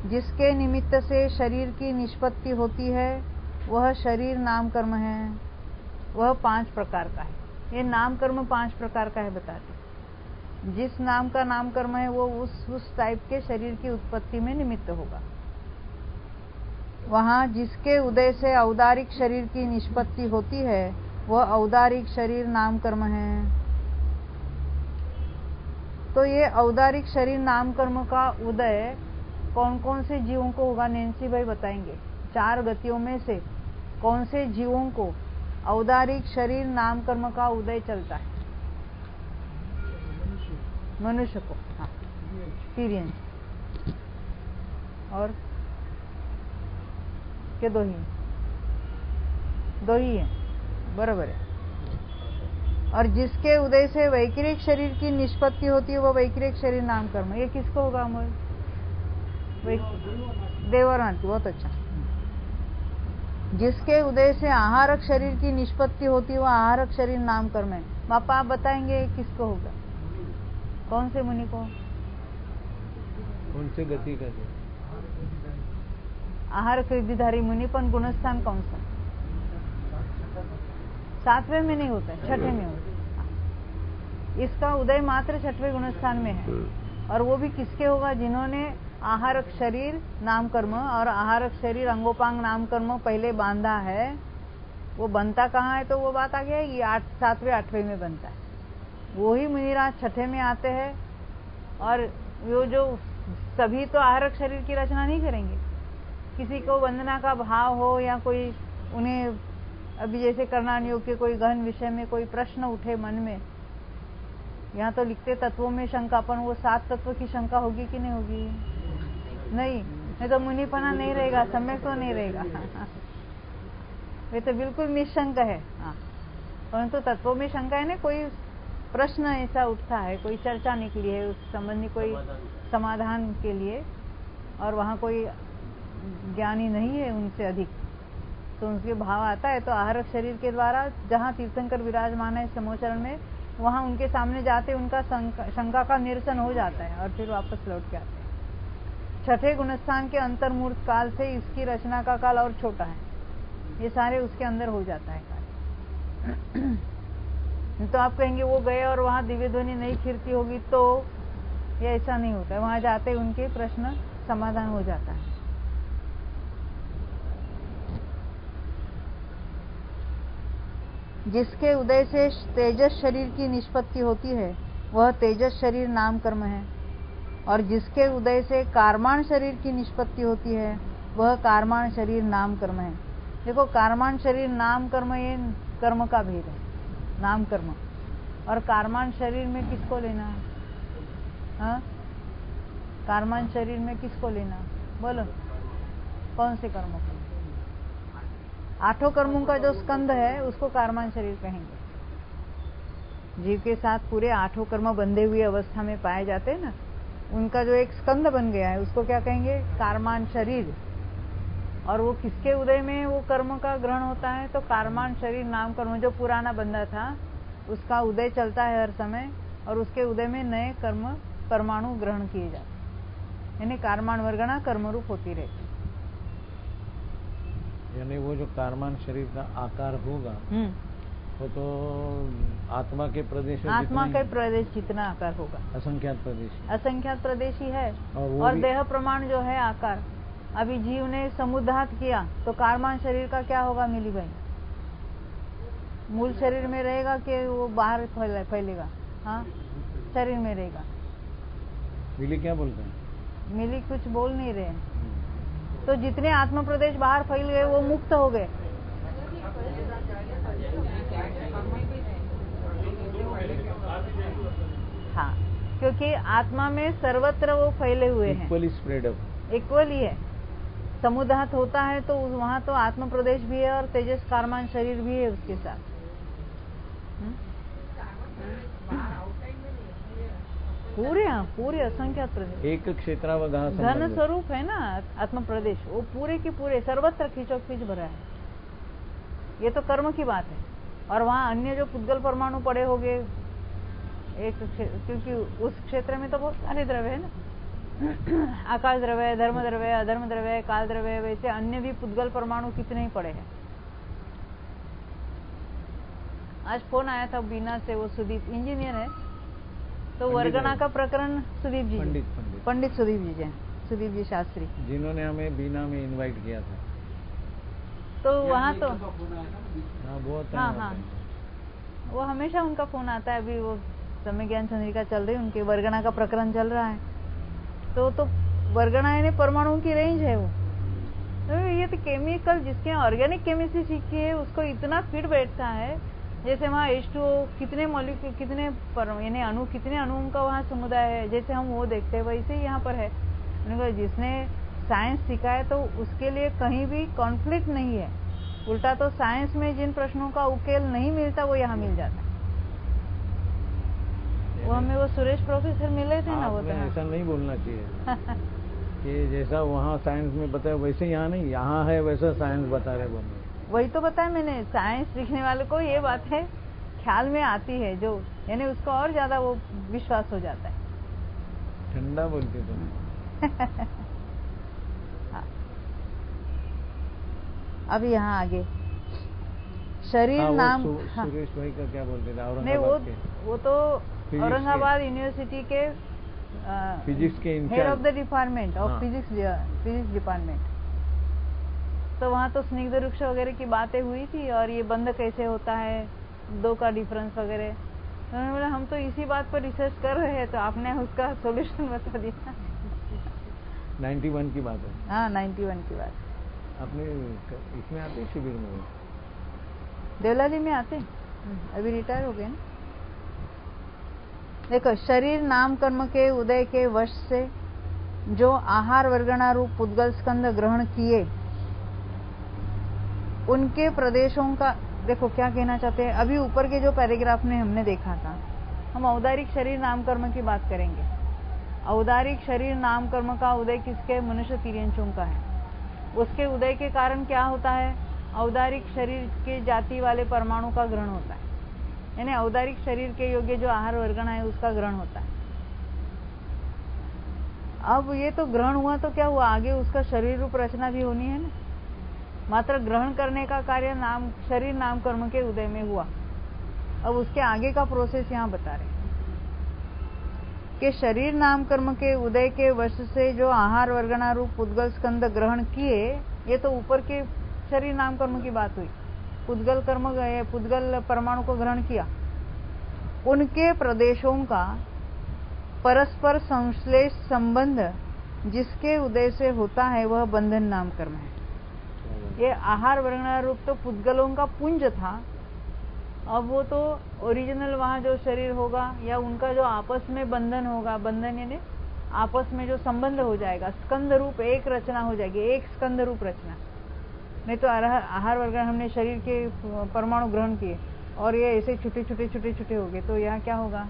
जिसके निमित्त से शरीर की निष्पत्ति होती है वह शरीर नामकर्म है। वह 5 प्रकार का है। ये नामकर्म 5 प्रकार का है बताते। जिस नाम का नामकर्म है वो उस टाइप के शरीर की उत्पत्ति में निमित्त होगा। वहां जिसके उदय से औदारिक शरीर की निष्पत्ति होती है वह औदारिक शरीर नामकर्म है। तो ये औदारिक शरीर नामकर्म का उदय कौन कौन से जीवों को होगा? नैन्सी भाई बताएंगे। 4 गतियों में से कौन से जीवों को औदारिक शरीर नामकर्म का उदय चलता है? मनुष्य को। हाँ, एक्सपीरियंस और के दो ही है, बराबर है। और जिसके उदय से वैक्रिक शरीर की निष्पत्ति होती है वह वैक्रिक शरीर नामकर्म। ये किसको होगा अमोल? देवरांति, बहुत अच्छा। जिसके उदय से आहारक शरीर की निष्पत्ति होती है वह आहारक शरीर नामकर्म है। पापा आप बताएंगे किसको होगा? कौन से मुनि को? कौन से गति का? आहार कृतिधारी मुनि। पण गुणस्थान कौन सा? 7वें में नहीं होता है, 6ठे में होता है। इसका उदय मात्र 6वें गुणस्थान में है। और वो भी किसके होगा? जिन्होंने आहारक शरीर नामकर्म और आहारक शरीर अंगोपांग नामकर्म पहले बांधा है। वो बनता कहाँ है? तो वो बात आगे आएगी। 7वें 8वें में बनता है। वो ही मुनिराज 6ठे में आते हैं। और वो जो सभी तो आहारक शरीर की रचना नहीं करेंगे। किसी को वंदना का भाव हो या कोई उन्हें अभी जैसे करनान योग के कोई गहन विषय में कोई प्रश्न उठे मन में, यहाँ तो लिखते तत्वों में शंका, पर वो 7 तत्व की शंका होगी कि नहीं होगी? नहीं तो मुनिपना नहीं रहेगा, सम्यक तो नहीं रहेगा। वे तो बिल्कुल निशंक है। हाँ, परंतु तत्वों में शंका है ना, कोई प्रश्न ऐसा उठता है, कोई चर्चा निकली है उस संबंधी कोई समाधान के लिए, और वहाँ कोई ज्ञानी नहीं है उनसे अधिक, तो उनके भाव आता है। तो आहारक शरीर के द्वारा जहाँ तीर्थंकर विराजमान है समोचरण में, वहाँ उनके सामने जाते उनका शंका का निरसन हो जाता है और फिर वापस लौट के आते हैं। 6ठे गुणस्थान के अंतर्मूर्त काल से इसकी रचना का काल और छोटा है। ये सारे उसके अंदर हो जाता है काल। तो आप कहेंगे वो गए और वहाँ दिव्य ध्वनि नहीं फिरती होगी, तो ये ऐसा नहीं होता है। वहाँ जाते उनके प्रश्न समाधान हो जाता है। जिसके उदय से तेजस शरीर की निष्पत्ति होती है वह तेजस शरीर नामकर्म है। और जिसके उदय से कारमान शरीर की निष्पत्ति होती है वह कारमान शरीर नामकर्म है। देखो, कारमान शरीर नामकर्म, ये कर्म का भेद है। नामकर्म और कारमान शरीर में किसको लेना है? हाँ, कारमान शरीर में किसको लेना? बोलो, कौन से कर्मों को? 8 कर्मों का जो स्कंद है उसको कारमान शरीर कहेंगे। जीव के साथ पूरे 8 कर्म बंधे हुए अवस्था में पाए जाते हैं ना, उनका जो एक स्कंद बन गया है उसको क्या कहेंगे? कार्मान शरीर। और वो किसके उदय में वो कर्म का ग्रहण होता है? तो कार्मान शरीर नाम कर्म जो पुराना बंधा था उसका उदय चलता है हर समय, और उसके उदय में नए कर्म परमाणु ग्रहण किए जाते, यानी कार्मान वर्गणा कर्मरूप होती रहती। यानी वो जो कार्मान शरीर का आकार होगा वो तो आत्मा के प्रदेश, आत्मा के प्रदेश जितना आकार होगा, असंख्यात प्रदेश, असंख्यात प्रदेश ही है। और देह प्रमाण जो है आकार, अभी जीव ने समुद्घात किया तो कार्मान शरीर का क्या होगा मिली भाई? मूल शरीर में रहेगा कि वो बाहर फैलेगा? हाँ, शरीर में रहेगा। मिली क्या बोलते हैं? मिली कुछ बोल नहीं रहे। तो जितने आत्म प्रदेश बाहर फैल गए वो मुक्त हो गए। हाँ, क्योंकि आत्मा में सर्वत्र वो फैले हुए हैं, इक्वली स्प्रेड अप, इक्वली है। समुदाहत होता है तो वहां तो आत्म प्रदेश भी है और तेजस कार्मान शरीर भी है उसके साथ। पूरे असंख्यात प्रदेश, एक क्षेत्रावगाह घन स्वरूप है ना आत्म प्रदेश, वो पूरे के पूरे सर्वत्र खींचोखींच भरा है। ये तो कर्म की बात है। और वहां अन्य जो पुद्गल परमाणु पड़े होंगे एक, क्योंकि उस क्षेत्र में तो बहुत सारे द्रव्य है ना, आकाश द्रव्य, धर्म द्रव्य, अधर्म द्रव्य, काल द्रव्य, वैसे अन्य भी पुद्गल परमाणु कितने ही पड़े हैं। आज फोन आया था बीना से, वो सुदीप इंजीनियर है, तो वर्गणा का प्रकरण सुदीप जी, पंडित सुदीप जी हैं, सुदीप जी शास्त्री, जिन्होंने हमें बीना में इनवाइट किया था। तो वहाँ तो हाँ, वो हमेशा उनका फोन आता है। अभी वो समय ज्ञान चंद्रिका चल रही, उनके वर्गणा का प्रकरण चल रहा है। तो वर्गणा यानी परमाणुओं की रेंज है वो। तो ये तो केमिकल जिसके ऑर्गेनिक केमिस्ट्री सीखी है उसको इतना फिट बैठता है। जैसे वहाँ H2O कितने मॉलिक्यूल, कितने यानी अणु, कितने अणुओं का वहाँ समुदाय है, जैसे हम वो देखते हैं वैसे ही यहाँ पर है। जिसने साइंस सीखा है तो उसके लिए कहीं भी कॉन्फ्लिक्ट नहीं है। उल्टा तो साइंस में जिन प्रश्नों का उकेल नहीं मिलता वो यहाँ मिल जाता है। वो हमें वो सुरेश प्रोफेसर मिले थे ना, वो तो ऐसा नहीं बोलना चाहिए कि जैसा वहाँ साइंस में बताया वैसे यहाँ नहीं, यहाँ है वैसा साइंस बता रहे बोले। वही तो बताया मैंने, साइंस सीखने वाले को ये बात है ख्याल में आती है, जो यानी उसको और ज्यादा वो विश्वास हो जाता है। ठंडा बोलते तुम। अभी यहाँ आगे शरीर नाम, सुरेश भाई का क्या बोलते थे? नहीं, वो तो औरंगाबाद यूनिवर्सिटी के फिजिक्स के head of the department of physics department. तो वहाँ तो स्निग्ध वृक्ष वगैरह की बातें हुई थी, और ये बंद कैसे होता है, दो का डिफरेंस वगैरह। तो उन्होंने बोला हम तो इसी बात पर रिसर्च कर रहे हैं, तो आपने उसका सॉल्यूशन बता दिया। 91 की बात है। हाँ, 91 की बात। आपने इसमें आते शिविर में? देवलाली में आते, अभी रिटायर हो गए ना। देखो, शरीर नाम कर्म के उदय के वश से जो आहार वर्गणा रूप पुद्गल स्कंद ग्रहण किए, उनके प्रदेशों का देखो क्या कहना चाहते हैं। अभी ऊपर के जो पैराग्राफ में हमने देखा था, हम औदारिक शरीर नाम कर्म की बात करेंगे। औदारिक शरीर नाम कर्म का उदय किसके? मनुष्य तिर्यंचों का है। उसके उदय के कारण क्या होता है? औदारिक शरीर के जाति वाले परमाणु का ग्रहण होता है, यानी औदारिक शरीर के योग्य जो आहार वर्गणा है उसका ग्रहण होता है। अब ये तो ग्रहण हुआ तो क्या हुआ, आगे उसका शरीर रूप रचना भी होनी है ना। मात्र ग्रहण करने का कार्य शरीर नाम कर्म के उदय में हुआ। अब उसके आगे का प्रोसेस यहाँ बता रहे कि शरीर नाम कर्म के उदय के वश से जो आहार वर्गणा रूप पुद्गल स्कंद ग्रहण किए, ये तो ऊपर के शरीर नाम कर्म की बात हुई। पुद्गल कर्म गए, पुद्गल परमाणु को ग्रहण किया, उनके प्रदेशों का परस्पर संश्लेष संबंध जिसके उदय से होता है वह बंधन नाम कर्म है। ये आहार वर्गणा रूप तो पुद्गलों का पुंज था, अब वो तो ओरिजिनल वहाँ जो शरीर होगा या उनका जो आपस में बंधन होगा, बंधन यानी आपस में जो संबंध हो जाएगा, स्कंद रूप एक रचना हो जाएगी, एक स्कंद रूप रचना। नहीं तो आहार वर्गणा हमने शरीर के परमाणु ग्रहण किए, और ये ऐसे छोटे छोटे छोटे छोटे हो गए, तो यहाँ क्या होगा?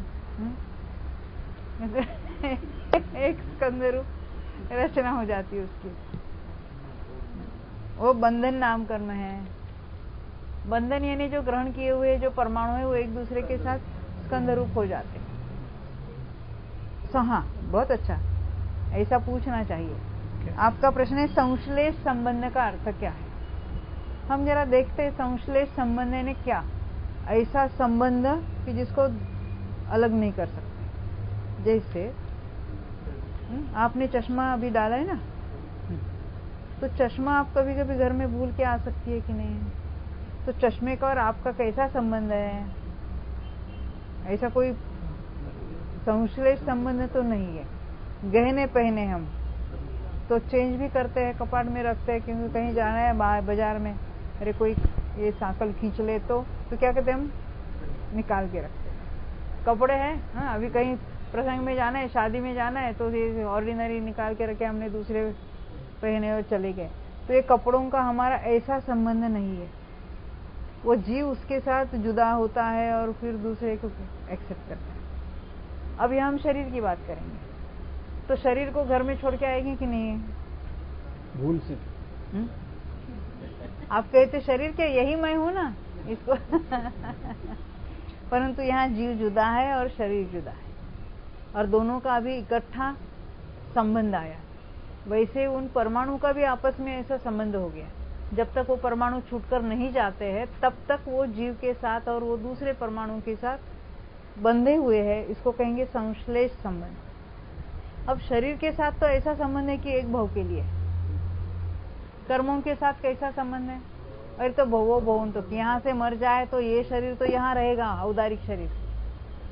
एक स्कंदरूप रचना हो जाती है उसकी। वो बंधन नाम कर्म है। बंधन यानी जो ग्रहण किए हुए जो परमाणु है वो एक दूसरे के साथ स्कंदरूप हो जाते हैं। हाँ, बहुत अच्छा, ऐसा पूछना चाहिए। आपका प्रश्न है संश्लेष संबंध का अर्थ क्या है? हम जरा देखते हैं संश्लेष संबंध यानी क्या। ऐसा संबंध कि जिसको अलग नहीं कर सकते। जैसे आपने चश्मा अभी डाला है ना, तो चश्मा आप कभी कभी घर में भूल के आ सकती है कि नहीं? तो चश्मे का और आपका कैसा संबंध है? ऐसा कोई संश्लेष संबंध तो नहीं है। गहने पहने हम तो चेंज भी करते हैं, कपाट में रखते हैं, क्योंकि कहीं जाना है बाजार में, अरे कोई ये साकल खींच ले तो क्या कहते हैं, हम निकाल के रखते हैं। कपड़े हैं, हाँ, अभी कहीं प्रसंग में जाना है, शादी में जाना है, तो ये ऑर्डिनरी निकाल के रखे, हमने दूसरे पहने और चले गए। तो ये कपड़ों का हमारा ऐसा संबंध नहीं है। वो जीव उसके साथ जुदा होता है और फिर दूसरे को एक्सेप्ट करता है। अब यहाँ हम शरीर की बात करेंगे, तो शरीर को घर में छोड़ के आएगी कि नहीं? भूल से। आप कहते शरीर क्या, यही मैं हूं ना इसको परंतु यहाँ जीव जुदा है और शरीर जुदा है, और दोनों का भी इकट्ठा संबंध आया। वैसे उन परमाणु का भी आपस में ऐसा संबंध हो गया। जब तक वो परमाणु छूटकर नहीं जाते हैं तब तक वो जीव के साथ और वो दूसरे परमाणु के साथ बंधे हुए हैं। इसको कहेंगे संश्लेष संबंध। अब शरीर के साथ तो ऐसा संबंध है कि एक भव के लिए। कर्मों के साथ कैसा संबंध है? अरे तो भवो भवन, तो यहाँ से मर जाए तो ये शरीर तो यहाँ रहेगा, औदारिक शरीर।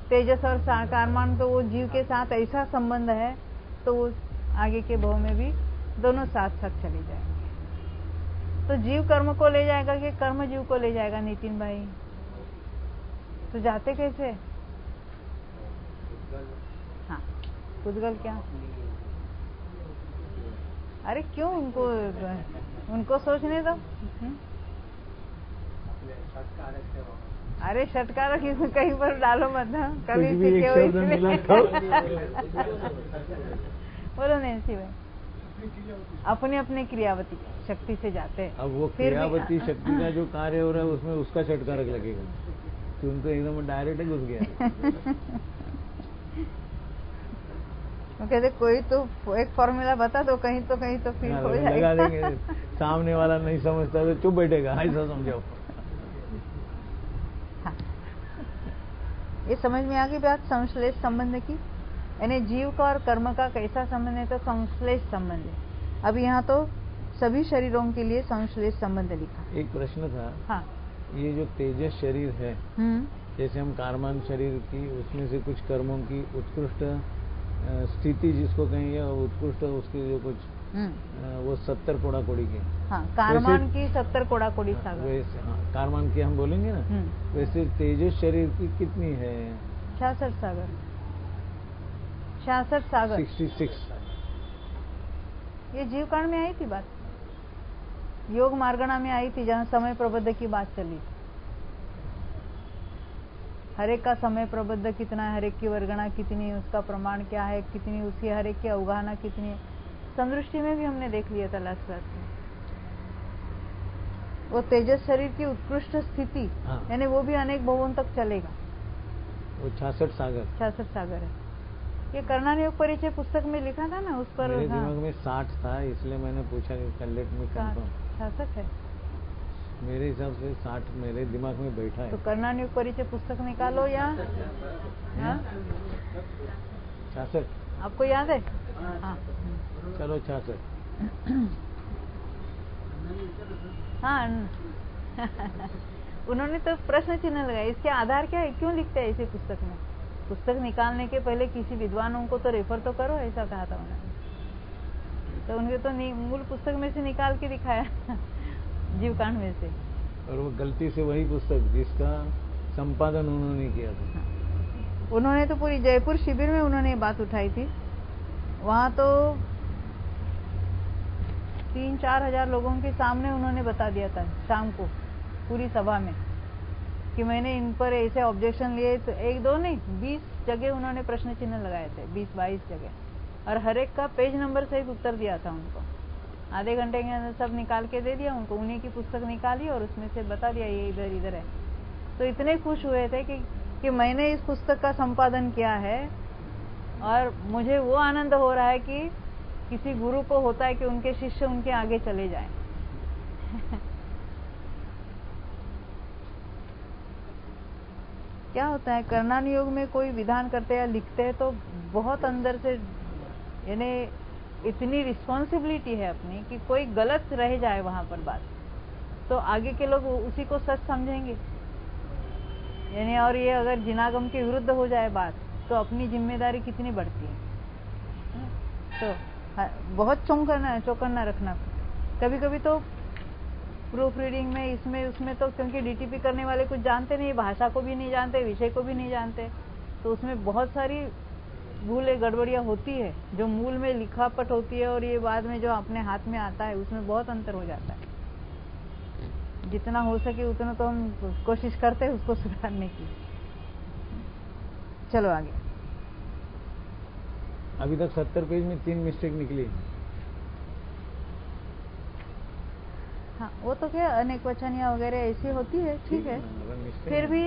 तेजस और साकारमान तो वो जीव के साथ ऐसा संबंध है, तो वो आगे के भव में भी दोनों साथ साथ चले जाएंगे। तो जीव कर्म को ले जाएगा कि कर्म जीव को ले जाएगा? नितिन भाई, तो जाते कैसे? हाँ, पुद्गल क्या? अरे क्यों उनको सोचने दो। अरे षटकार कहीं पर डालो मत, कभी सीखे हो इसलिए बोलो नैन्सी भाई, अपने अपने क्रियावती शक्ति से जाते हैं। अब वो क्रियावती शक्ति का जो कार्य हो रहा है उसमें उसका षटकारक लगेगा, तो उनको एकदम डायरेक्ट घुस गया। वो कहते कोई तो एक फॉर्मूला बता दो, कहीं तो फिर हो जाएगा। लगा देंगे, सामने वाला नहीं समझता तो चुप बैठेगा, ऐसा समझाओ। हाँ। ये समझ में आ गई बात संश्लेष संबंध की, यानी जीव का और कर्म का कैसा संबंध है? तो संश्लेष संबंध है। अब यहाँ तो सभी शरीरों के लिए संश्लेष संबंध लिखा। एक प्रश्न था। हाँ, ये जो तेजस शरीर है, जैसे हम कारमान शरीर की, उसमें से कुछ कर्मों की उत्कृष्ट स्थिति जिसको कहेंगे, उत्कृष्ट उसकी जो कुछ वो 70 कोड़ा कोड़ी की। हाँ, कारमान की 70 कोड़ा कोड़ी सागर। वैसे हाँ, कारमान की हम बोलेंगे ना, वैसे तेजस शरीर की कितनी है? 66 सागर। 66 सागर 66। ये जीव कांड में आई थी बात, योग मार्गणा में आई थी, जहाँ समय प्रबद्ध की बात चली। हरेक का समय प्रबद्ध कितना है, हरेक की वर्गणा कितनी है, उसका प्रमाण क्या है, कितनी उसकी हरेक की अवगाहना कितनी है। संदृष्टि में भी हमने देख लिया था लास्ट क्लास में। वो तेजस शरीर की उत्कृष्ट स्थिति, यानी वो भी अनेक भवों तक चलेगा। वो 66 सागर। 66 सागर है। ये कर्णानुयोग परिचय पुस्तक में लिखा था ना, उस पर मेरे दिमाग में 60 था, इसलिए मैंने पूछा कि कलेक्ट में कंफर्म। 66 है मेरे हिसाब से 60 मेरे दिमाग में बैठा है। तो कर्णानुयोग परिचय पुस्तक निकालो या 66 आपको याद है? हाँ, चलो 66। हाँ उन्होंने तो प्रश्न चिन्ह लगाया, इसके आधार क्या है, क्यों लिखते हैं ऐसे पुस्तक में? पुस्तक निकालने के पहले किसी विद्वानों को तो रेफर तो करो, ऐसा कहा था उन्होंने। तो उनके तो मूल पुस्तक में से निकाल के दिखाया जीवकांड में से। और वो गलती से वही पुस्तक जिसका संपादन उन्होंने किया था। उन्होंने तो पूरी जयपुर शिविर में उन्होंने बात उठाई थी। वहां तो 3-4 हजार लोगों के सामने उन्होंने बता दिया था शाम को पूरी सभा में। कि मैंने इन पर ऐसे ऑब्जेक्शन लिए, तो एक दो नहीं 20 जगह उन्होंने प्रश्न चिन्ह लगाए थे, 20-22 जगह, और हर एक का पेज नंबर सहित उत्तर दिया था उनको। आधे घंटे के अंदर सब निकाल के दे दिया उनको, उन्हीं की पुस्तक निकाली और उसमें से बता दिया ये इधर इधर है। तो इतने खुश हुए थे कि मैंने इस पुस्तक का संपादन किया है, और मुझे वो आनंद हो रहा है कि किसी गुरु को होता है कि उनके शिष्य उनके आगे चले जाएं। क्या होता है करणान योग में कोई विधान करते या लिखते हैं तो बहुत अंदर से, यानी इतनी रिस्पॉन्सिबिलिटी है अपनी कि कोई गलत रह जाए वहां पर बात, तो आगे के लोग उसी को सच समझेंगे, यानी और ये अगर जिनागम के विरुद्ध हो जाए बात तो अपनी जिम्मेदारी कितनी बढ़ती है। तो बहुत चौकन्ना रखना। कभी कभी तो प्रूफ रीडिंग में इसमें उसमें तो क्योंकि डीटीपी करने वाले कुछ जानते नहीं, भाषा को भी नहीं जानते, विषय को भी नहीं जानते, तो उसमें बहुत सारी भूलें गड़बड़ियाँ होती है जो मूल में लिखापट होती है, और ये बाद में जो अपने हाथ में आता है उसमें बहुत अंतर हो जाता है। जितना हो सके उतना तो हम कोशिश करते हैं उसको सुधारने की। चलो आगे। अभी तक 70 पेज में 3 मिस्टेक निकली। हाँ, वो तो क्या अनेक वचनिया वगैरह ऐसी होती है, ठीक है, फिर भी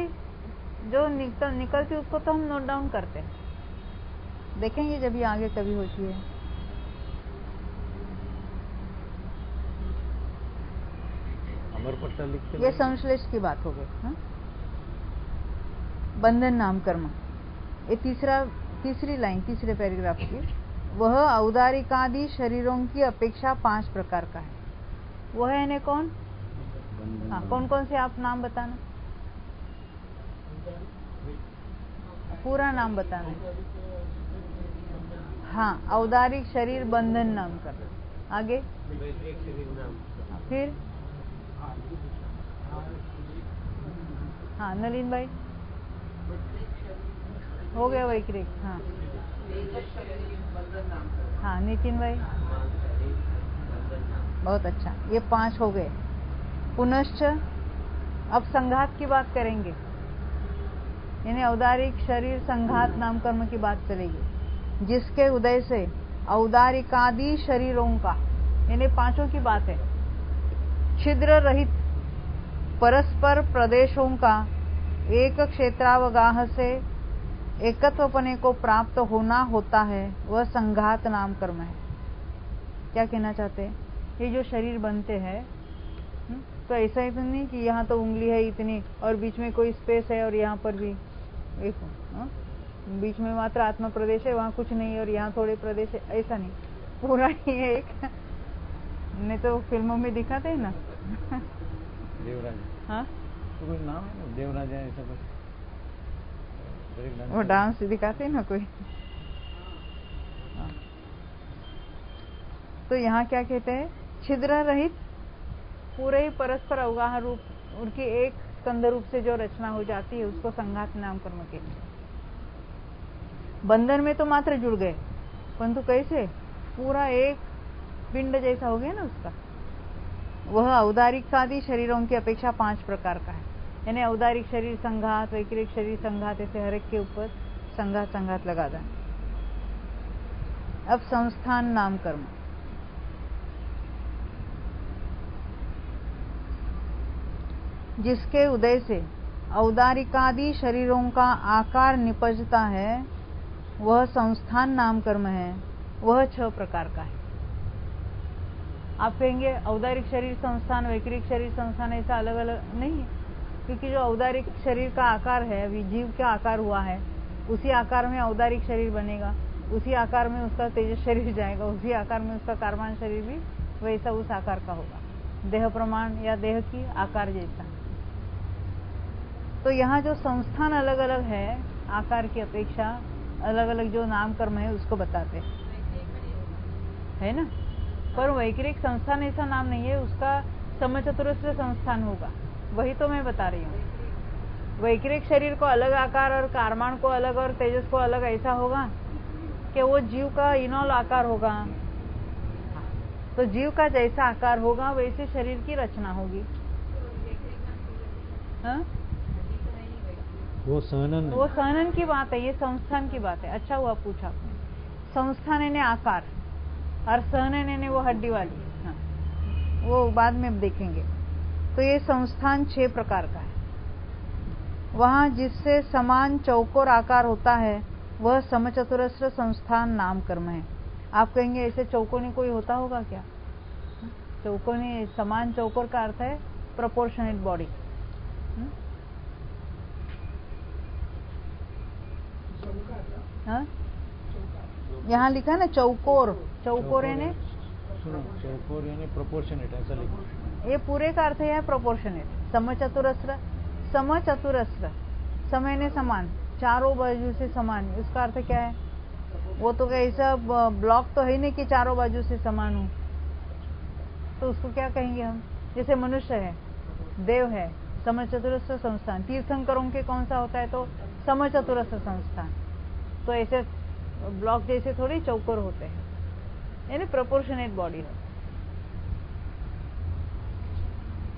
जो निकलती उसको तो हम नोट डाउन करते हैं, देखेंगे जब ये आगे कभी होती है। अमर पट्टा लिखते ये संश्लेष की बात हो गई। हाँ? बंधन नाम कर्म, ये तीसरी लाइन तीसरे पैराग्राफ की, वह औदारिकादि शरीरों की अपेक्षा 5 प्रकार का है। वह है ने कौन? हाँ, कौन कौन से आप नाम बताना, पूरा नाम बताना। हाँ, औदारिक शरीर बंधन नाम कर्म। आगे फिर हाँ नलिन भाई हो गया वैक्रिक। हाँ हाँ नितिन भाई बहुत अच्छा, ये 5 हो गए। पुनश्च अब संघात की बात करेंगे, यानी औदारिक शरीर संघात नाम कर्म की बात चलेगी, जिसके उदय से औदारिकादि शरीरों का, यानी 5 की बात है, छिद्र रहित परस्पर प्रदेशों का एक क्षेत्रावगाह से एकत्वपने को प्राप्त होना होता है, वह संघात नाम कर्म है। क्या कहना चाहते हैं? ये जो शरीर बनते हैं तो ऐसा ही तो नहीं कि यहाँ तो उंगली है इतनी और बीच में कोई स्पेस है और यहाँ पर भी एक बीच में मात्र आत्मा प्रदेश है, वहाँ कुछ नहीं और यहाँ थोड़े प्रदेश है, ऐसा नहीं, पूरा ही एक। नहीं तो फिल्मों में दिखाते हैं ना देवराज। हाँ तो कोई नाम है ना देवराज है ऐसा कुछ, वो डांस दिखाते हैं ना कोई। तो यहाँ क्या कहते हैं? छिद्र रहित पूरे ही परस्पर अवगाह रूप उनकी एक स्कंद रूप से जो रचना हो जाती है उसको संघात नाम कर्म के। बंधन में तो मात्र जुड़ गए, परंतु कैसे पूरा एक पिंड जैसा हो गया ना उसका। वह औदारिकादि शरीरों की अपेक्षा 5 प्रकार का है, यानी औदारिक शरीर संघात, वैक्रिक शरीर संघात, ऐसे हर एक के ऊपर संघात लगा दें। अब संस्थान नाम कर्म, जिसके उदय से औदारिकादि शरीरों का आकार निपजता है, वह संस्थान नाम कर्म है। वह 6 प्रकार का है। आप कहेंगे औदारिक शरीर संस्थान, वैक्रिक शरीर संस्थान ऐसा अलग अलग नहीं है, क्योंकि जो औदारिक शरीर का आकार है, अभी जीव का आकार हुआ है, उसी आकार में औदारिक शरीर बनेगा, उसी आकार में उसका तेजस शरीर जाएगा, उसी आकार में उसका कार्बन शरीर भी वैसा उस आकार का होगा, देह प्रमाण या देह की आकार जैसा। तो यहाँ जो संस्थान अलग अलग है, आकार की अपेक्षा अलग अलग जो नाम कर्म है उसको बताते है ना। पर वैक्रिक संस्थान ऐसा नाम नहीं है, उसका समचतुरस्र संस्थान होगा, वही तो मैं बता रही हूँ। वैक्रिक शरीर को अलग आकार और कार्बन को अलग और तेजस को अलग ऐसा होगा कि वो जीव का इनॉल आकार होगा। तो जीव का जैसा आकार होगा वैसे शरीर की रचना होगी। हाँ? वो सहनन वो सहनन की बात है, ये संस्थान की बात है। अच्छा हुआ पूछा आपने। संस्थान यानी आकार और सहनन यानी वो हड्डी वाली। हाँ, वो बाद में अब देखेंगे। तो ये संस्थान 6 प्रकार का है। वहां जिससे समान चौकोर आकार होता है वह समचतुरस्र संस्थान नाम कर्म है। आप कहेंगे ऐसे चौकोनी कोई होता होगा क्या? चौकोनी, समान चौकोर का अर्थ है प्रोपोर्शनेट बॉडी। हाँ, यहाँ लिखा ना चौकोर। चौकोर यानी चौकोर यानी प्रोपोर्शनेट, ऐसा लिखा। ये पूरे का अर्थ है प्रोपोर्शनेट। समचतुरस्र, समचतुरस्र, समय ने समान, चारों बाजू से समान, उसका अर्थ क्या है? वो तो ऐसा ब्लॉक तो है नहीं कि चारों बाजू से समान हो, तो उसको क्या कहेंगे हम? जैसे मनुष्य है, देव है, समचतुरस्र संस्थान। तीर्थंकरों के कौन सा होता है? तो समचतुरस्र संस्थान। तो ऐसे ब्लॉक जैसे थोड़ी चौकोर होते हैं, यानी प्रोपोर्शनेट बॉडी हो।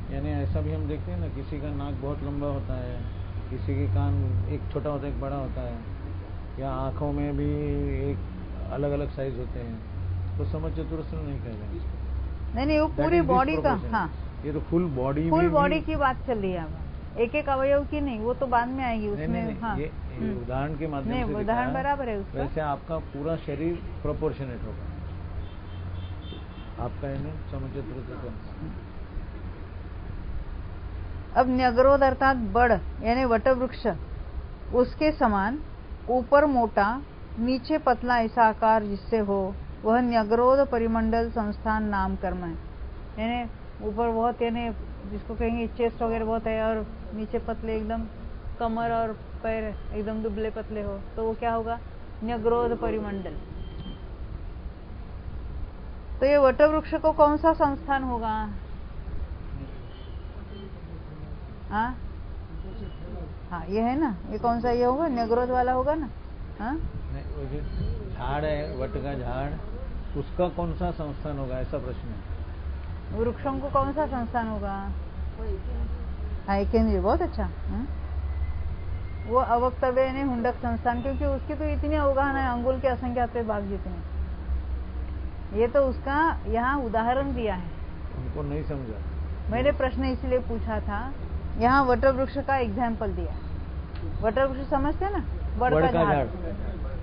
यानी ऐसा भी हम देखते हैं ना, किसी का नाक बहुत लंबा होता है, किसी के कान एक छोटा होता है, एक बड़ा होता है, या आंखों में भी एक अलग अलग साइज होते हैं, तो समचतुरस्र नहीं कहते। नहीं, वो पूरी बॉडी का। हाँ, ये तो फुल बॉडी, फुल बॉडी की बात चल रही है। एक एक अवयव की नहीं, वो तो बाद में आएगी उसमें। नहीं, हाँ, ये उदाहरण के माध्यम से उदाहरण बराबर है उसका। वैसे आपका पूरा शरीर प्रोपोर्शनेट होगा, आपका यानी समचतुरस्र। अब न्यग्रोध अर्थात बड़ यानी वटवृक्ष, उसके समान ऊपर मोटा नीचे पतला ऐसा आकार जिससे हो वह न्यग्रोध परिमंडल संस्थान नाम कर्म है। यानी ऊपर बहुत, यानी जिसको कहेंगे चेस्ट वगैरह बहुत है और नीचे पतले एकदम, कमर और पैर एकदम दुबले पतले हो, तो वो क्या होगा? न्यग्रोध परिमंडल। तो ये वटवृक्ष को कौन सा संस्थान होगा? हाँ, ये है ना, ये कौन सा ये होगा? न्यग्रोध वाला होगा ना। हाँ, वो जो झाड़ है, वट का झाड़, उसका कौन सा संस्थान होगा, ऐसा प्रश्न है। वृक्षों को कौन सा संस्थान होगा? हाँ, एकेंद्रिय। बहुत अच्छा। वो अवक्तव्य यानी हुंडक संस्थान, क्योंकि उसकी तो इतनी अवगाहन है, अंगुल के असंख्यात भाग जितने। ये तो उसका यहाँ उदाहरण दिया है, उनको नहीं समझा। मैंने प्रश्न इसलिए पूछा था, यहाँ वटवृक्ष का एग्जाम्पल दिया। वटवृक्ष समझते ना, बड़ का झाड़,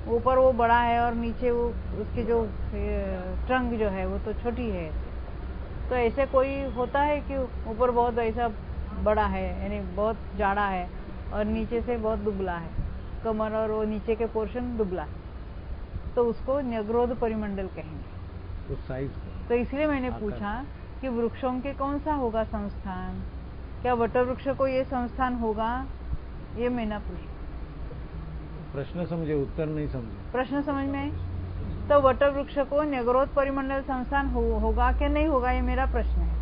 ऊपर वो बड़ा है और नीचे वो उसकी जो ट्रंक जो है वो तो छोटी है। तो ऐसे कोई होता है कि ऊपर बहुत ऐसा बड़ा है, यानी बहुत जाड़ा है, और नीचे से बहुत दुबला है, कमर और वो नीचे के पोर्शन दुबला, तो उसको न्यग्रोध परिमंडल कहेंगे, उस साइज। तो इसलिए मैंने पूछा कि वृक्षों के कौन सा होगा संस्थान? क्या वटवृक्ष को ये संस्थान होगा? ये मैंने पूछा। प्रश्न समझे, उत्तर नहीं समझे। प्रश्न समझ में आई? तो वटवृक्ष को न्यग्रोध परिमंडल संस्थान होगा कि नहीं होगा, ये मेरा प्रश्न है।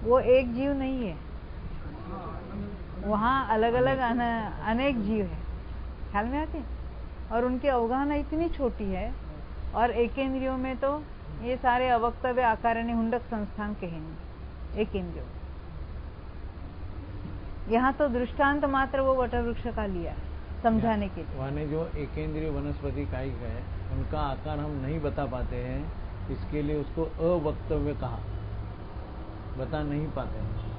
वो एक जीव नहीं है, वहाँ अलग अलग अनेक जीव है, ख्याल में आती है, और उनकी अवगाहना इतनी छोटी है, और एकेंद्रियों में तो ये सारे अवक्तव्य आकार यानी हुंडक संस्थान कहेंगे एकेंद्रियों। यहाँ तो दृष्टांत मात्र वो वटवृक्ष का लिया है समझाने के लिए। वहाँ जो एकेंद्रीय वनस्पति कायिक है, उनका आकार हम नहीं बता पाते हैं, इसके लिए उसको अवक्तव्य कहा, बता नहीं पाते हैं।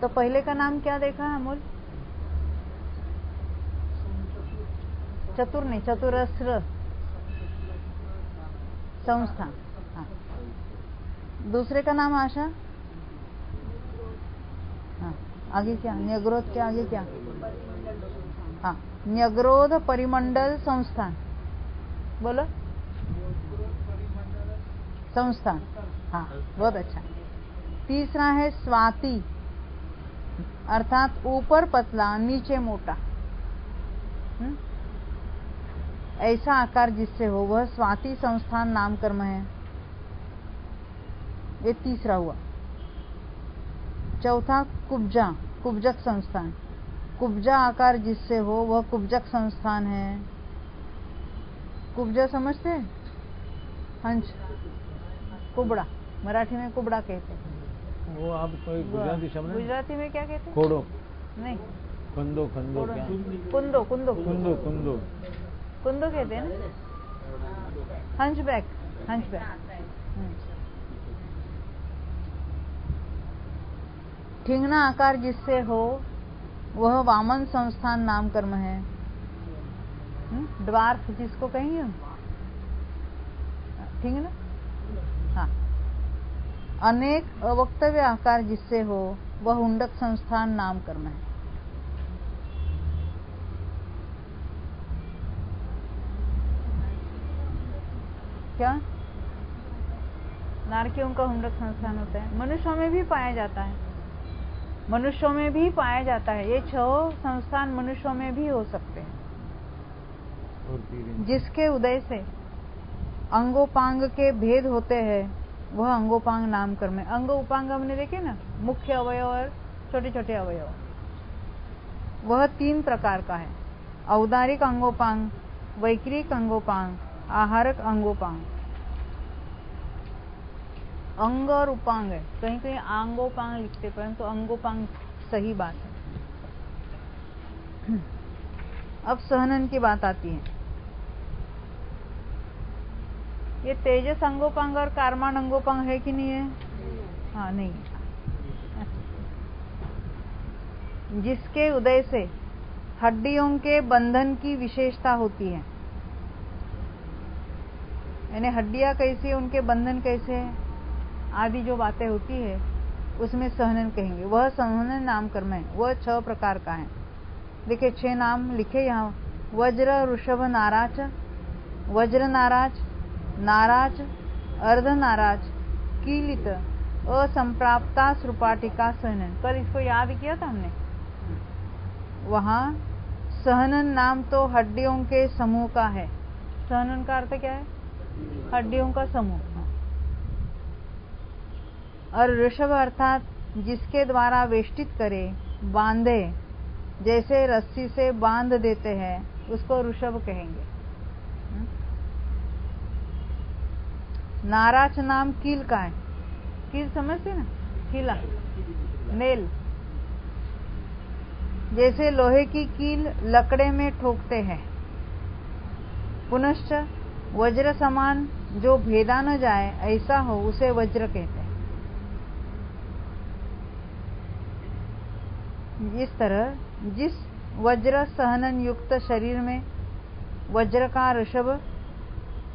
तो पहले का नाम क्या देखा अमूल? चतुर नहीं, चतुरस्र संस्थान। हाँ, दूसरे का नाम आशा? हाँ, आगे क्या? न्यग्रोध के आगे क्या? हाँ, न्यग्रोध परिमंडल संस्थान। बोलो, संस्थान। हाँ, बहुत अच्छा। तीसरा है स्वाति, अर्थात ऊपर पतला नीचे मोटा, ऐसा आकार जिससे हो वह स्वाति संस्थान नाम कर्म है। ये तीसरा हुआ। चौथा कुब्जा, कुब्जक संस्थान, कुब्जा आकार जिससे हो वह कुब्जक संस्थान है। कुब्जा समझते हैं? हंस, कुबड़ा, मराठी में कुबड़ा कहते हैं। वो आप कोई गुजराती शब्द है? गुजराती में क्या कहते हैं? खोड़ो, नहीं, खंदो, खंदो क्या? कुंदो कुंदो कुंदो, कुंदो। कुंदो कहते हैं ना। Hunchback, hunchback. ठिंगना आकार जिससे हो वह वामन संस्थान नाम कर्म है। ड्वार्फ जिसको कहेंगे हम, ठीक है ना। हाँ, अनेक अवक्तव्य आकार जिससे हो वह हुंडक संस्थान नाम कर्म है। क्या नारकियों का हुंडक संस्थान होता है? मनुष्यों में भी पाया जाता है, मनुष्यों में भी पाया जाता है। ये 6 संस्थान मनुष्यों में भी हो सकते हैं, जिसके उदय से अंगोपांग के भेद होते हैं वह अंगोपांग नाम कर्म है। अंग उपांग हमने देखे ना, मुख्य अवयव और छोटे छोटे अवयव। वह 3 प्रकार का है, औदारिक अंगोपांग, वैक्रिक अंगोपांग, आहारक अंगोपांग। अंग और उपांग है, कहीं कहीं आंगोपांग लिखते, परंतु अंगोपांग सही बात है। अब सहनन की बात आती है। ये तेजस अंगोपांग और कारमान अंगोपांग है कि नहीं है? हाँ, नहीं। जिसके उदय से हड्डियों के बंधन की विशेषता होती है, यानी हड्डियां कैसी है, उनके बंधन कैसे है, आदि जो बातें होती है उसमें सहनन कहेंगे। वह सहनन नाम कर्म है। वह 6 प्रकार का है। देखिए 6 नाम लिखे यहाँ। वज्र, ऋषभ, नाराज, वज्र नाराज, नाराज, अर्ध नाराज, कीलित, असंप्राप्ता, श्रुपाटिका, सहनन। कल इसको याद किया था हमने। वहां सहनन नाम तो हड्डियों के समूह का है। सहनन का अर्थ क्या है? हड्डियों का समूह। और ऋषभ अर्थात जिसके द्वारा वेष्टित करे, बांधे, जैसे रस्सी से बांध देते हैं, उसको ऋषभ कहेंगे। नाराज नाम कील का है। कील समझते ना, कीला, नेल। जैसे लोहे की कील लकड़े में ठोकते हैं। पुनश्च वज्र समान जो भेदा न जाए ऐसा हो उसे वज्र कहते हैं। इस तरह जिस वज्र सहनन युक्त शरीर में वज्र का ऋषभ,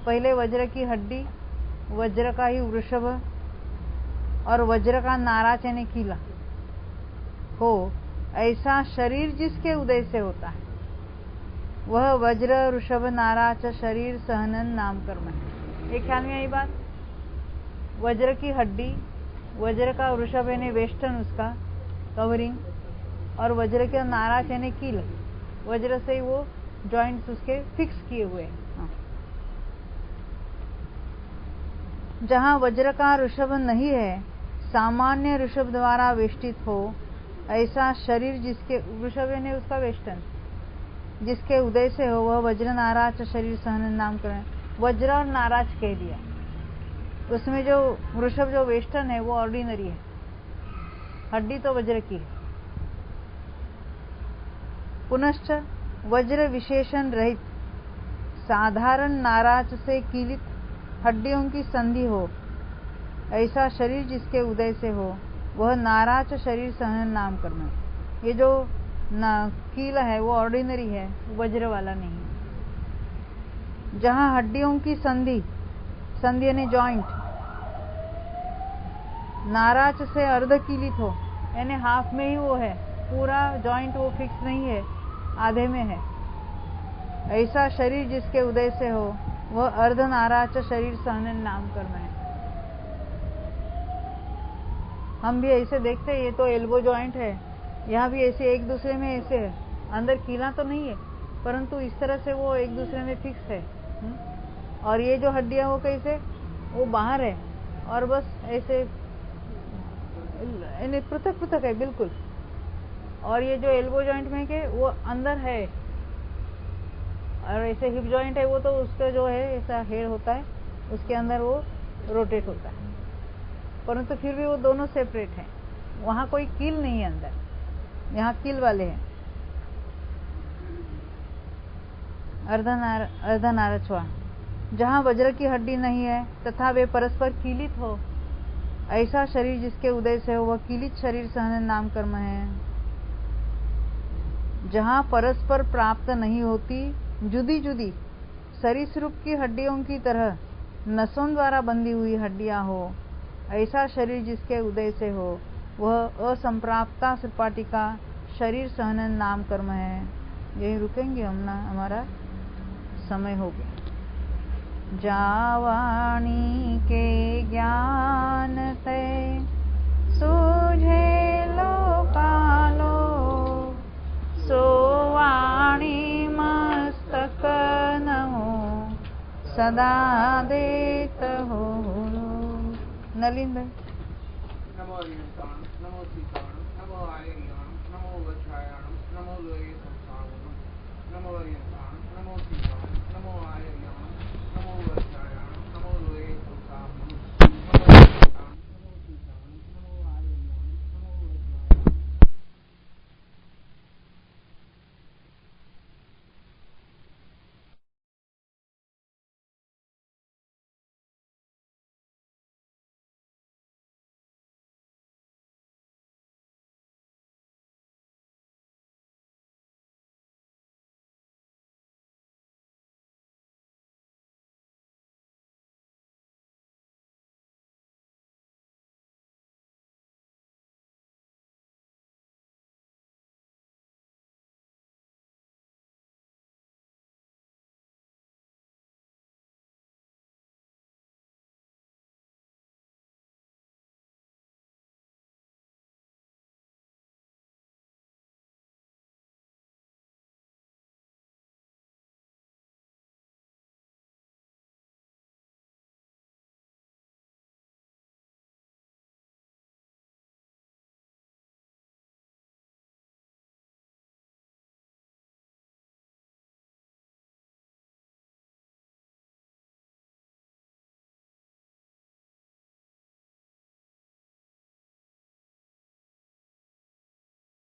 पहले वज्र की हड्डी, वज्र का ही वृषभ और वज्र का नाराज यानी कीला हो, ऐसा शरीर जिसके उदय से होता है वह वज्र, ऋषभ, नाराज शरीर सहनन नाम कर्म है। एक ख्याल में आई बात। वज्र की हड्डी, वज्र का वृषभ यानी वेस्टर्न उसका कवरिंग, और वज्र के नाराज यानी कील, वज्र से वो जॉइंट्स उसके फिक्स किए हुए हैं। जहां वज्र का ऋषभ नहीं है, सामान्य ऋषभ द्वारा वेष्टित हो, ऐसा शरीर जिसके ऋषभ यानी उसका वेस्टर्न, जिसके उदय से हो वह वज्र नाराज शरीर सहनन नाम करें। वज्र और नाराज कह दिया। उसमें जो वृषभ जो वेस्टर्न है वो ऑर्डिनरी है, हड्डी तो वज्र की है। पुनश्च वज्र विशेषण रहित साधारण नाराज से कीलित हड्डियों की संधि हो, ऐसा शरीर जिसके उदय से हो वह नाराज शरीर सहनन नाम कर्म। ये जो कील है वो ऑर्डिनरी है, वज्र वाला नहीं है। जहां हड्डियों की संधि, संधि यानी जॉइंट, नाराज से अर्ध कीलित हो, यानी हाफ में ही वो है, पूरा जॉइंट वो फिक्स नहीं है, आधे में है, ऐसा शरीर जिसके उदय से हो वह अर्ध नाराज शरीर सहनन नाम कर्म है। हम भी ऐसे देखते हैं, ये तो एल्बो जॉइंट है, यहाँ भी ऐसे एक दूसरे में ऐसे है, अंदर कीला तो नहीं है परंतु इस तरह से वो एक दूसरे में फिक्स है। और ये जो हड्डियां वो कैसे, वो बाहर है और बस ऐसे पृथक पृथक है बिल्कुल। और ये जो एल्बो जॉइंट में के वो अंदर है, और ऐसे हिप जॉइंट है वो तो उसका जो है ऐसा हेयर होता है, उसके अंदर वो रोटेट होता है। परंतु फिर भी वो दोनों सेपरेट हैं। वहां कोई कील नहीं है अंदर, यहाँ कील वाले हैं। अर्धनारचवा, जहाँ वज्र की हड्डी नहीं है तथा वे परस्पर कीलित हो, ऐसा शरीर जिसके उदय से हो वह कीलित शरीर सहन नाम कर्म है। जहाँ परस्पर प्राप्त नहीं होती जुदी जुदी सरीसृप की हड्डियों की तरह नसों द्वारा बंधी हुई हड्डियां हो, ऐसा शरीर जिसके उदय से हो वह असंप्राप्ता सृपाटी का शरीर सहन नाम कर्म है। यही रुकेंगे हम ना, हमारा समय हो गया। जावाणी के ज्ञान ते सूझे लोकालो, सोवाणी मस्तक नमो सदा देत हो। नलिन भाई। नमो अरिहंताणं, नमो सीताणं, नमो आर्याणं, नमो वज्रायाणं, नमो लोये संस्थाणं, नमो अरिहंताणं, नमो सीताणं, नमो आर्याणं, नमो वज्रायाणं, नमो लोये संस्थाणं।